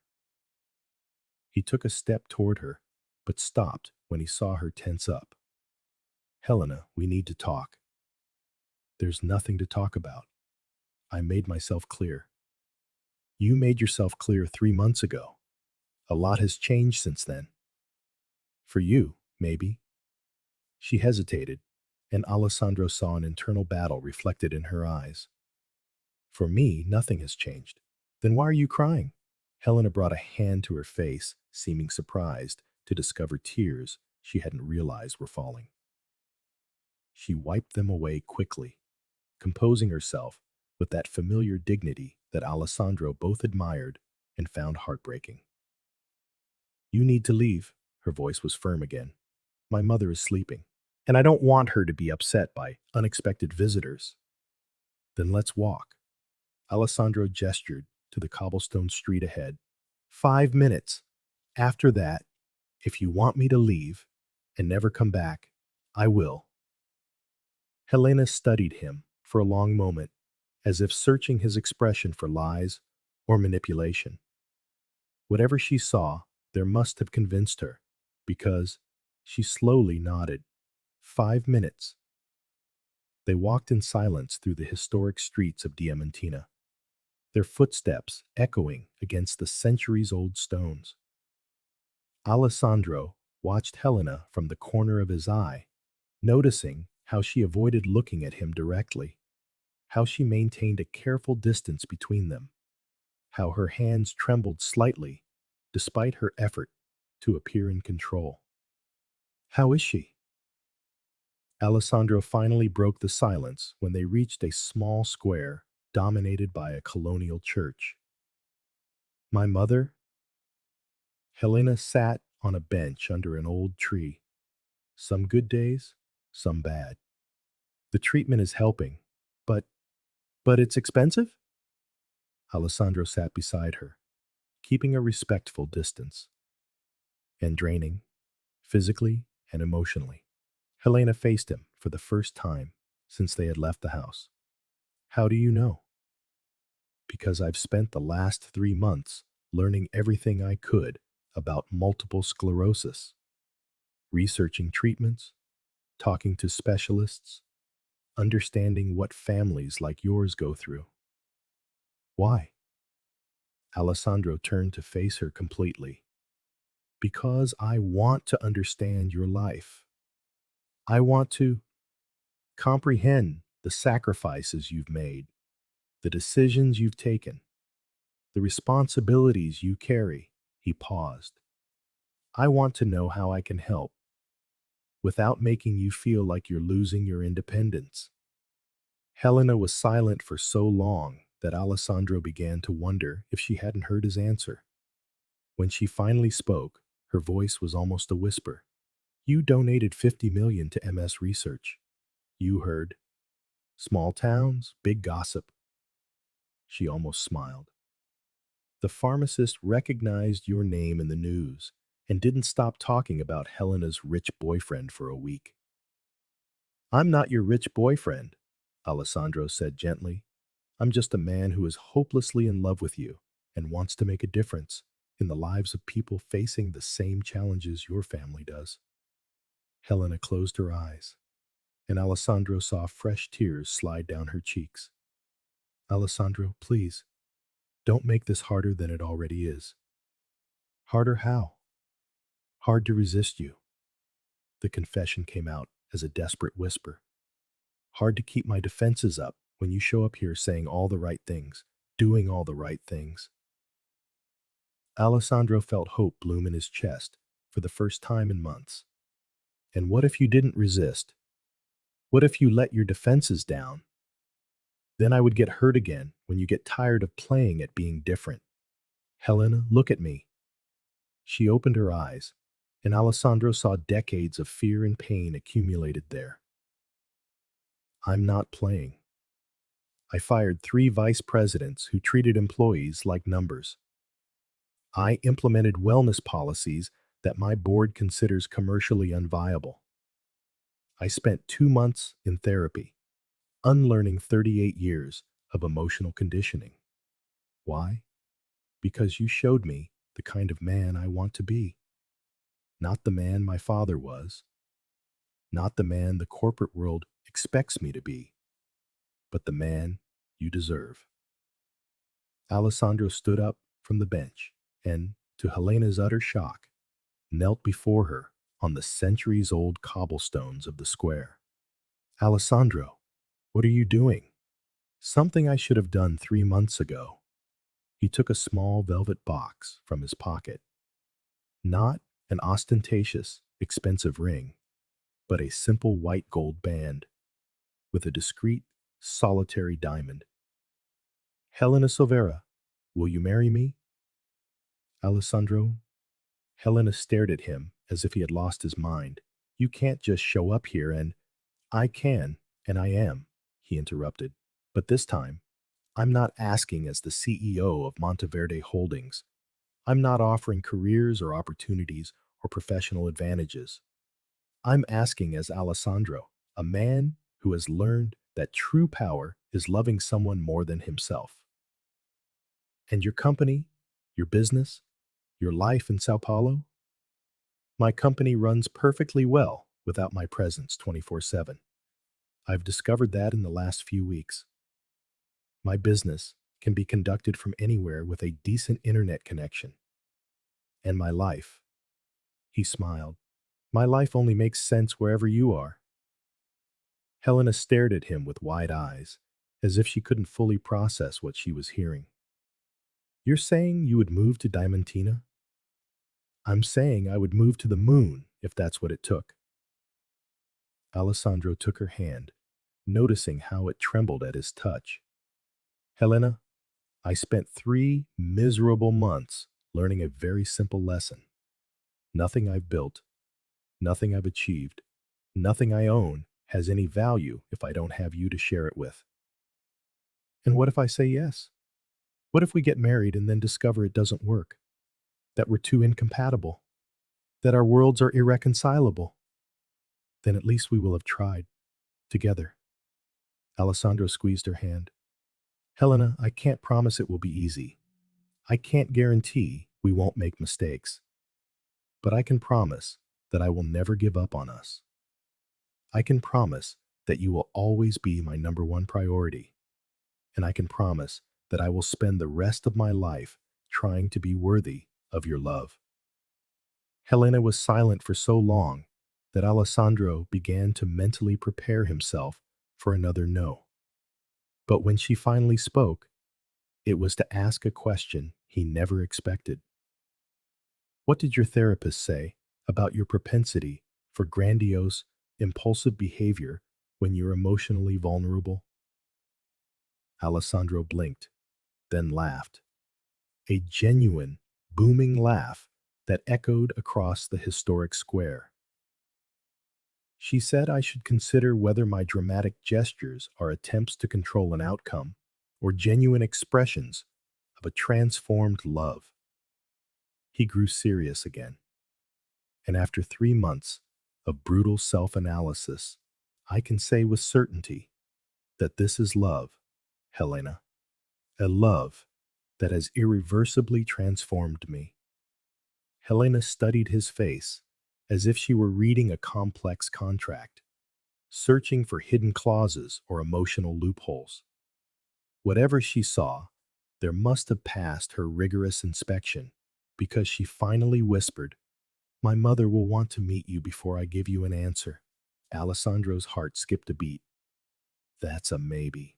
He took a step toward her, but stopped when he saw her tense up. Helena, we need to talk. There's nothing to talk about. I made myself clear. You made yourself clear 3 months ago. A lot has changed since then. For you, maybe. She hesitated, and Alessandro saw an internal battle reflected in her eyes. For me, nothing has changed. Then why are you crying? Helena brought a hand to her face, seeming surprised to discover tears she hadn't realized were falling. She wiped them away quickly, composing herself with that familiar dignity that Alessandro both admired and found heartbreaking. You need to leave. Her voice was firm again. My mother is sleeping, and I don't want her to be upset by unexpected visitors. Then let's walk. Alessandro gestured to the cobblestone street ahead. 5 minutes. After that, if you want me to leave and never come back, I will. Helena studied him for a long moment, as if searching his expression for lies or manipulation. Whatever she saw, there must have convinced her, because she slowly nodded. 5 minutes. They walked in silence through the historic streets of Diamantina, their footsteps echoing against the centuries-old stones. Alessandro watched Helena from the corner of his eye, noticing how she avoided looking at him directly, how she maintained a careful distance between them, how her hands trembled slightly despite her effort to appear in control. How is she? Alessandro finally broke the silence when they reached a small square dominated by a colonial church. My mother? Helena sat on a bench under an old tree. Some good days, some bad. The treatment is helping, but it's expensive? Alessandro sat beside her, keeping a respectful distance. And draining, physically and emotionally. Helena faced him for the first time since they had left the house. How do you know? Because I've spent the last 3 months learning everything I could about multiple sclerosis, researching treatments, talking to specialists, understanding what families like yours go through. Why? Alessandro turned to face her completely. Because I want to understand your life. I want to comprehend the sacrifices you've made, the decisions you've taken, the responsibilities you carry. He paused. I want to know how I can help without making you feel like you're losing your independence. Helena was silent for so long that Alessandro began to wonder if she hadn't heard his answer. When she finally spoke, her voice was almost a whisper. You donated 50 million to MS research. You heard. Small towns, big gossip. She almost smiled. The pharmacist recognized your name in the news and didn't stop talking about Helena's rich boyfriend for a week. I'm not your rich boyfriend, Alessandro said gently. I'm just a man who is hopelessly in love with you and wants to make a difference in the lives of people facing the same challenges your family does. Helena closed her eyes, and Alessandro saw fresh tears slide down her cheeks. Alessandro, please, don't make this harder than it already is. Harder how? Hard to resist you. The confession came out as a desperate whisper. Hard to keep my defenses up when you show up here saying all the right things, doing all the right things. Alessandro felt hope bloom in his chest for the first time in months. And what if you didn't resist? What if you let your defenses down? Then I would get hurt again when you get tired of playing at being different. Helena, look at me. She opened her eyes, and Alessandro saw decades of fear and pain accumulated there. I'm not playing. I fired 3 vice presidents who treated employees like numbers. I implemented wellness policies that my board considers commercially unviable. I spent 2 months in therapy, unlearning 38 years of emotional conditioning. Why? Because you showed me the kind of man I want to be. Not the man my father was, not the man the corporate world expects me to be, but the man you deserve. Alessandro stood up from the bench and, to Helena's utter shock, knelt before her on the centuries-old cobblestones of the square. Alessandro, what are you doing? Something I should have done 3 months ago. He took a small velvet box from his pocket. Not an ostentatious, expensive ring, but a simple white gold band with a discreet, solitary diamond. Helena Silveira, will you marry me? Alessandro. Helena stared at him as if he had lost his mind. You can't just show up here and, I can, and I am, he interrupted. But this time, I'm not asking as the CEO of Monteverdi Holdings. I'm not offering careers or opportunities or professional advantages. I'm asking as Alessandro, a man who has learned that true power is loving someone more than himself. And your company, your business, your life in Sao Paulo? My company runs perfectly well without my presence 24/7. I've discovered that in the last few weeks. My business can be conducted from anywhere with a decent internet connection. And my life, he smiled, my life only makes sense wherever you are. Helena stared at him with wide eyes, as if she couldn't fully process what she was hearing. You're saying you would move to Diamantina? I'm saying I would move to the moon if that's what it took. Alessandro took her hand, noticing how it trembled at his touch. Helena, I spent 3 miserable months learning a very simple lesson. Nothing I've built, nothing I've achieved, nothing I own has any value if I don't have you to share it with. And what if I say yes? What if we get married and then discover it doesn't work? That we're too incompatible? That our worlds are irreconcilable? Then at least we will have tried, together. Alessandro squeezed her hand. Helena, I can't promise it will be easy. I can't guarantee we won't make mistakes. But I can promise that I will never give up on us. I can promise that you will always be my number one priority. And I can promise that I will spend the rest of my life trying to be worthy of your love. Helena was silent for so long that Alessandro began to mentally prepare himself for another no. But when she finally spoke, it was to ask a question he never expected. What did your therapist say about your propensity for grandiose, impulsive behavior when you're emotionally vulnerable? Alessandro blinked, then laughed. A genuine, booming laugh that echoed across the historic square. She said I should consider whether my dramatic gestures are attempts to control an outcome or genuine expressions of a transformed love. He grew serious again. And after 3 months of brutal self-analysis, I can say with certainty that this is love, Helena. A love that has irreversibly transformed me. Helena studied his face as if she were reading a complex contract, searching for hidden clauses or emotional loopholes. Whatever she saw, there must have passed her rigorous inspection because she finally whispered, my mother will want to meet you before I give you an answer. Alessandro's heart skipped a beat. That's a maybe.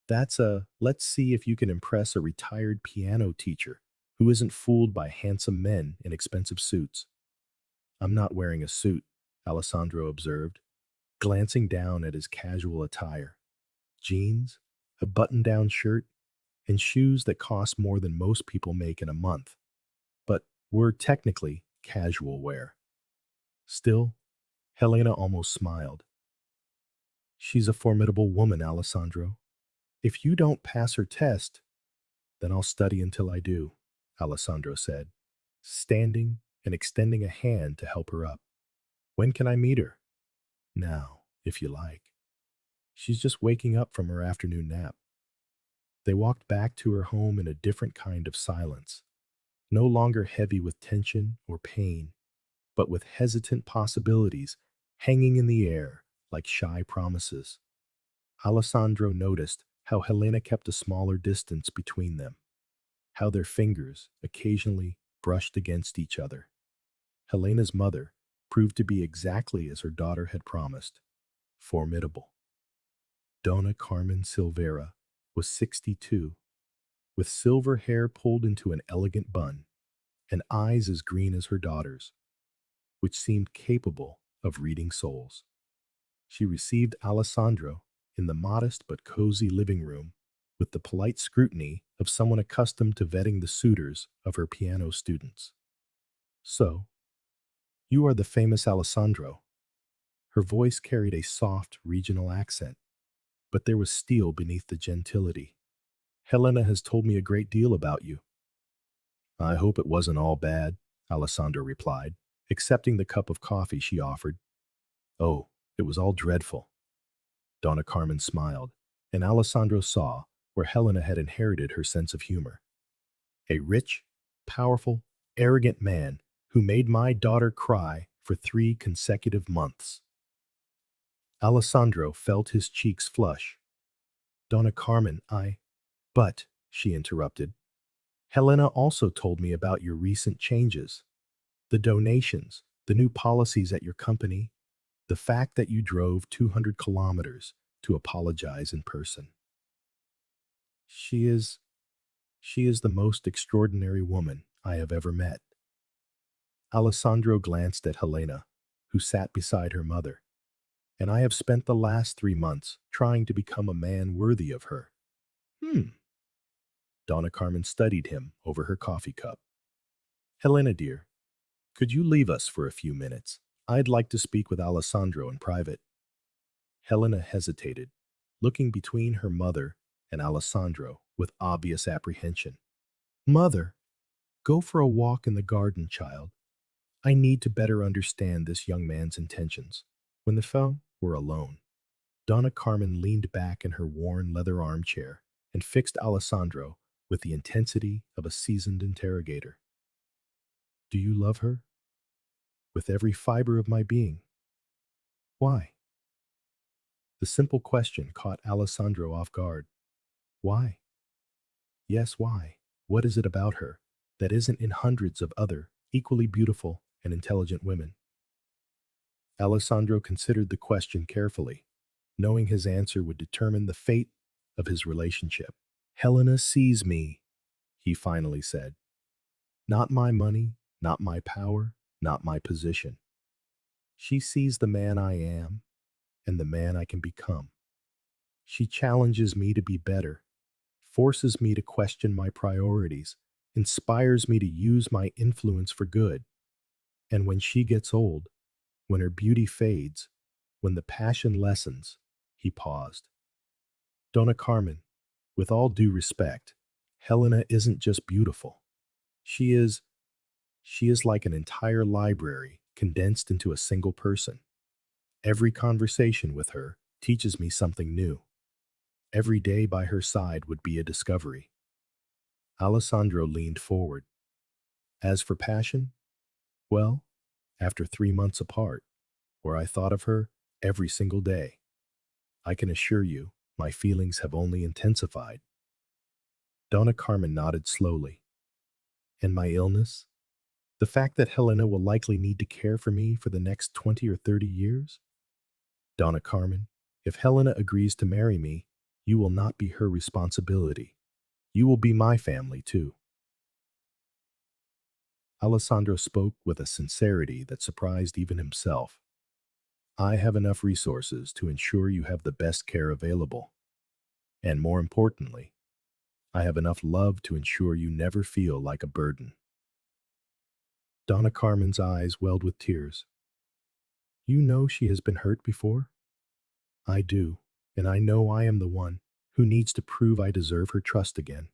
That's a let's see if you can impress a retired piano teacher who isn't fooled by handsome men in expensive suits. I'm not wearing a suit, Alessandro observed, glancing down at his casual attire. Jeans, a button-down shirt, and shoes that cost more than most people make in a month, but were technically casual wear. Still, Helena almost smiled. She's a formidable woman, Alessandro. If you don't pass her test, then I'll study until I do, Alessandro said, standing and extending a hand to help her up. When can I meet her? Now, if you like. She's just waking up from her afternoon nap. They walked back to her home in a different kind of silence, no longer heavy with tension or pain, but with hesitant possibilities hanging in the air like shy promises. Alessandro noticed how Helena kept a smaller distance between them, how their fingers occasionally brushed against each other. Helena's mother proved to be exactly as her daughter had promised, formidable. Donna Carmen Silveira was 62, with silver hair pulled into an elegant bun and eyes as green as her daughter's, which seemed capable of reading souls. She received Alessandro in the modest but cozy living room with the polite scrutiny of someone accustomed to vetting the suitors of her piano students. So, you are the famous Alessandro. Her voice carried a soft regional accent, but there was steel beneath the gentility. Helena has told me a great deal about you. I hope it wasn't all bad, Alessandro replied, accepting the cup of coffee she offered. Oh, it was all dreadful. Donna Carmen smiled, and Alessandro saw where Helena had inherited her sense of humor. A rich, powerful, arrogant man who made my daughter cry for 3 consecutive months. Alessandro felt his cheeks flush. Donna Carmen, But, she interrupted, Helena also told me about your recent changes. The donations, the new policies at your company, the fact that you drove 200 kilometers to apologize in person. She is, she is the most extraordinary woman I have ever met. Alessandro glanced at Helena, who sat beside her mother, and I have spent the last 3 months trying to become a man worthy of her. Hmm. Donna Carmen studied him over her coffee cup. Helena, dear, could you leave us for a few minutes? I'd like to speak with Alessandro in private. Helena hesitated, looking between her mother and Alessandro with obvious apprehension. Mother, go for a walk in the garden, child. I need to better understand this young man's intentions. When the fellow were alone, Donna Carmen leaned back in her worn leather armchair and fixed Alessandro with the intensity of a seasoned interrogator. Do you love her? With every fiber of my being. Why? The simple question caught Alessandro off guard. Why? Yes, why? What is it about her that isn't in hundreds of other, equally beautiful and intelligent women? Alessandro considered the question carefully, knowing his answer would determine the fate of his relationship. Helena sees me, he finally said. Not my money, not my power, not my position. She sees the man I am and the man I can become. She challenges me to be better, forces me to question my priorities, inspires me to use my influence for good. And when she gets old, when her beauty fades, when the passion lessens, he paused. Donna Carmen, with all due respect, Helena isn't just beautiful. She is, she is like an entire library condensed into a single person. Every conversation with her teaches me something new. Every day by her side would be a discovery. Alessandro leaned forward. As for passion, well, after 3 months apart, where I thought of her every single day, I can assure you my feelings have only intensified. Donna Carmen nodded slowly. And my illness? The fact that Helena will likely need to care for me for the next 20 or 30 years? Donna Carmen, if Helena agrees to marry me, you will not be her responsibility. You will be my family, too. Alessandro spoke with a sincerity that surprised even himself. I have enough resources to ensure you have the best care available. And more importantly, I have enough love to ensure you never feel like a burden. Donna Carmen's eyes welled with tears. You know she has been hurt before? I do, and I know I am the one who needs to prove I deserve her trust again.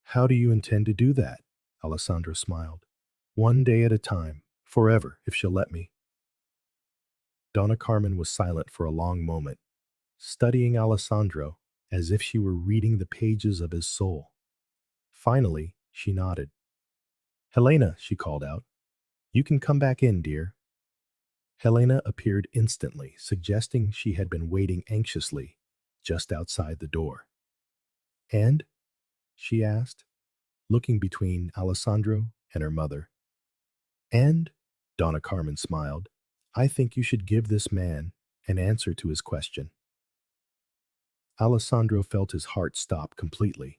How do you intend to do that? Alessandro smiled. One day at a time, forever, if she'll let me. Donna Carmen was silent for a long moment, studying Alessandro as if she were reading the pages of his soul. Finally, she nodded. Helena, she called out, you can come back in, dear. Helena appeared instantly, suggesting she had been waiting anxiously just outside the door. And? She asked, looking between Alessandro and her mother. And, Donna Carmen smiled, I think you should give this man an answer to his question. Alessandro felt his heart stop completely.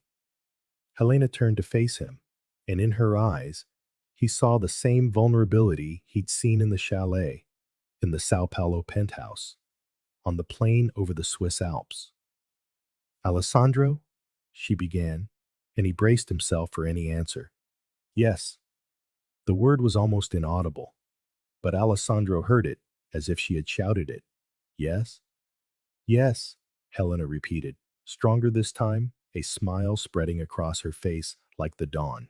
Helena turned to face him, and in her eyes, he saw the same vulnerability he'd seen in the chalet, in the São Paulo penthouse, on the plain over the Swiss Alps. Alessandro, she began, and he braced himself for any answer. Yes. The word was almost inaudible, but Alessandro heard it as if she had shouted it. Yes? Yes, Helena repeated, stronger this time, a smile spreading across her face like the dawn.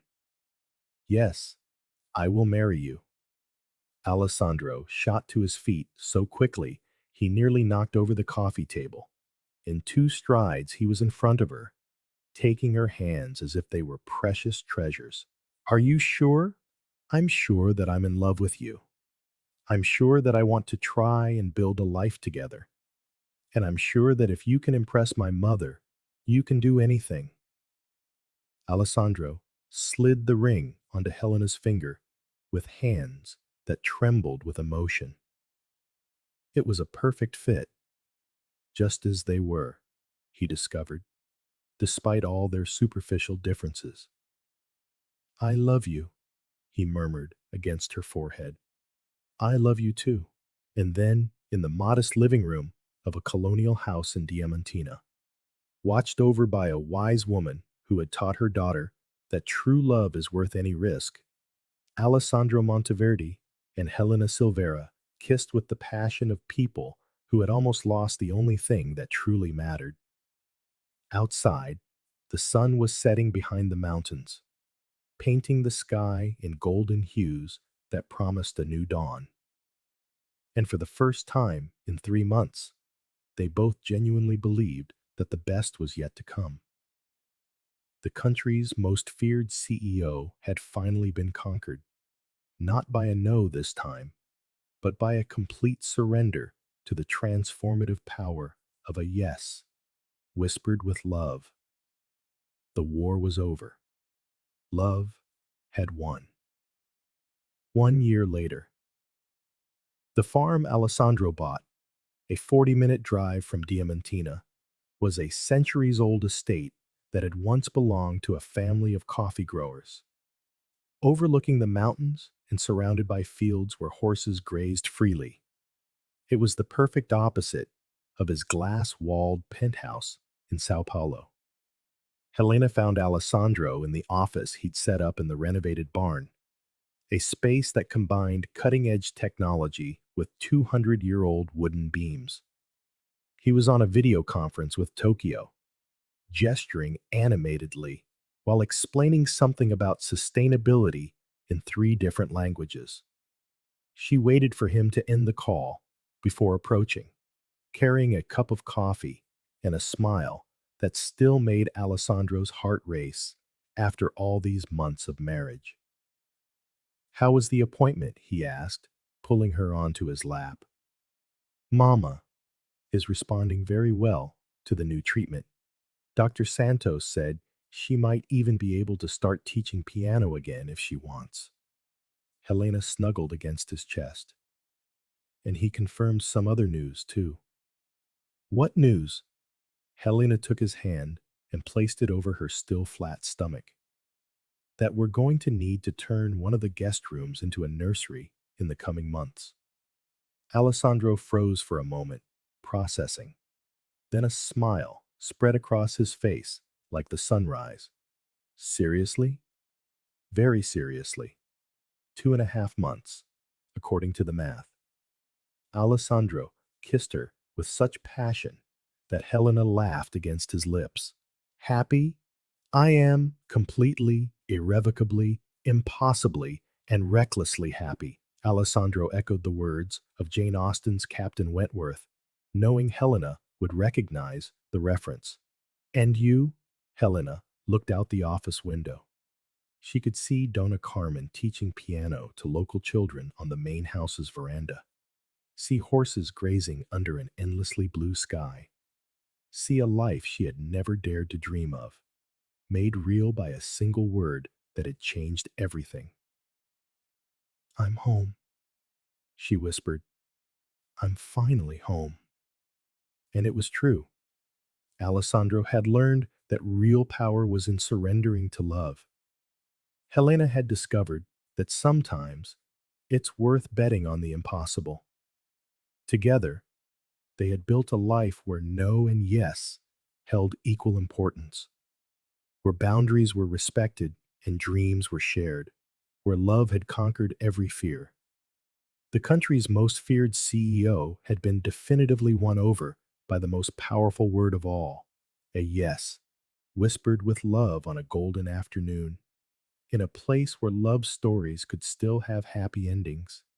Yes, I will marry you. Alessandro shot to his feet so quickly he nearly knocked over the coffee table. In 2 strides he was in front of her, taking her hands as if they were precious treasures. Are you sure? I'm sure that I'm in love with you. I'm sure that I want to try and build a life together. And I'm sure that if you can impress my mother, you can do anything. Alessandro slid the ring onto Helena's finger with hands that trembled with emotion. It was a perfect fit, just as they were, he discovered, despite all their superficial differences. I love you, he murmured against her forehead. I love you too. And then, in the modest living room of a colonial house in Diamantina, watched over by a wise woman who had taught her daughter that true love is worth any risk, Alessandro Monteverdi and Helena Silveira kissed with the passion of people who had almost lost the only thing that truly mattered. Outside, the sun was setting behind the mountains, painting the sky in golden hues that promised a new dawn. And for the first time in 3 months, they both genuinely believed that the best was yet to come. The country's most feared CEO had finally been conquered, not by a no this time, but by a complete surrender to the transformative power of a yes, whispered with love. The war was over. Love had won. 1 year later, the farm Alessandro bought, a 40-minute drive from Diamantina, was a centuries-old estate that had once belonged to a family of coffee growers. Overlooking the mountains and surrounded by fields where horses grazed freely, it was the perfect opposite of his glass-walled penthouse in São Paulo. Helena found Alessandro in the office he'd set up in the renovated barn, a space that combined cutting-edge technology with 200-year-old wooden beams. He was on a video conference with Tokyo, gesturing animatedly while explaining something about sustainability in 3 different languages. She waited for him to end the call before approaching, carrying a cup of coffee and a smile that still made Alessandro's heart race after all these months of marriage. How was the appointment? He asked, pulling her onto his lap. Mama is responding very well to the new treatment. Dr. Santos said she might even be able to start teaching piano again if she wants. Helena snuggled against his chest. And he confirmed some other news, too. What news? Helena took his hand and placed it over her still flat stomach. That we're going to need to turn one of the guest rooms into a nursery in the coming months. Alessandro froze for a moment, processing. Then a smile spread across his face like the sunrise. Seriously? Very seriously. 2.5 months, according to the math. Alessandro kissed her with such passion that Helena laughed against his lips. Happy? I am completely, irrevocably, impossibly, and recklessly happy, Alessandro echoed the words of Jane Austen's Captain Wentworth, knowing Helena would recognize the reference. And you? Helena looked out the office window. She could see Donna Carmen teaching piano to local children on the main house's veranda. See horses grazing under an endlessly blue sky. See a life she had never dared to dream of, made real by a single word that had changed everything. I'm home, she whispered. I'm finally home. And it was true. Alessandro had learned that real power was in surrendering to love. Helena had discovered that sometimes it's worth betting on the impossible. Together, they had built a life where no and yes held equal importance, where boundaries were respected and dreams were shared, where love had conquered every fear. The country's most feared CEO had been definitively won over by the most powerful word of all, a yes, whispered with love on a golden afternoon, in a place where love stories could still have happy endings.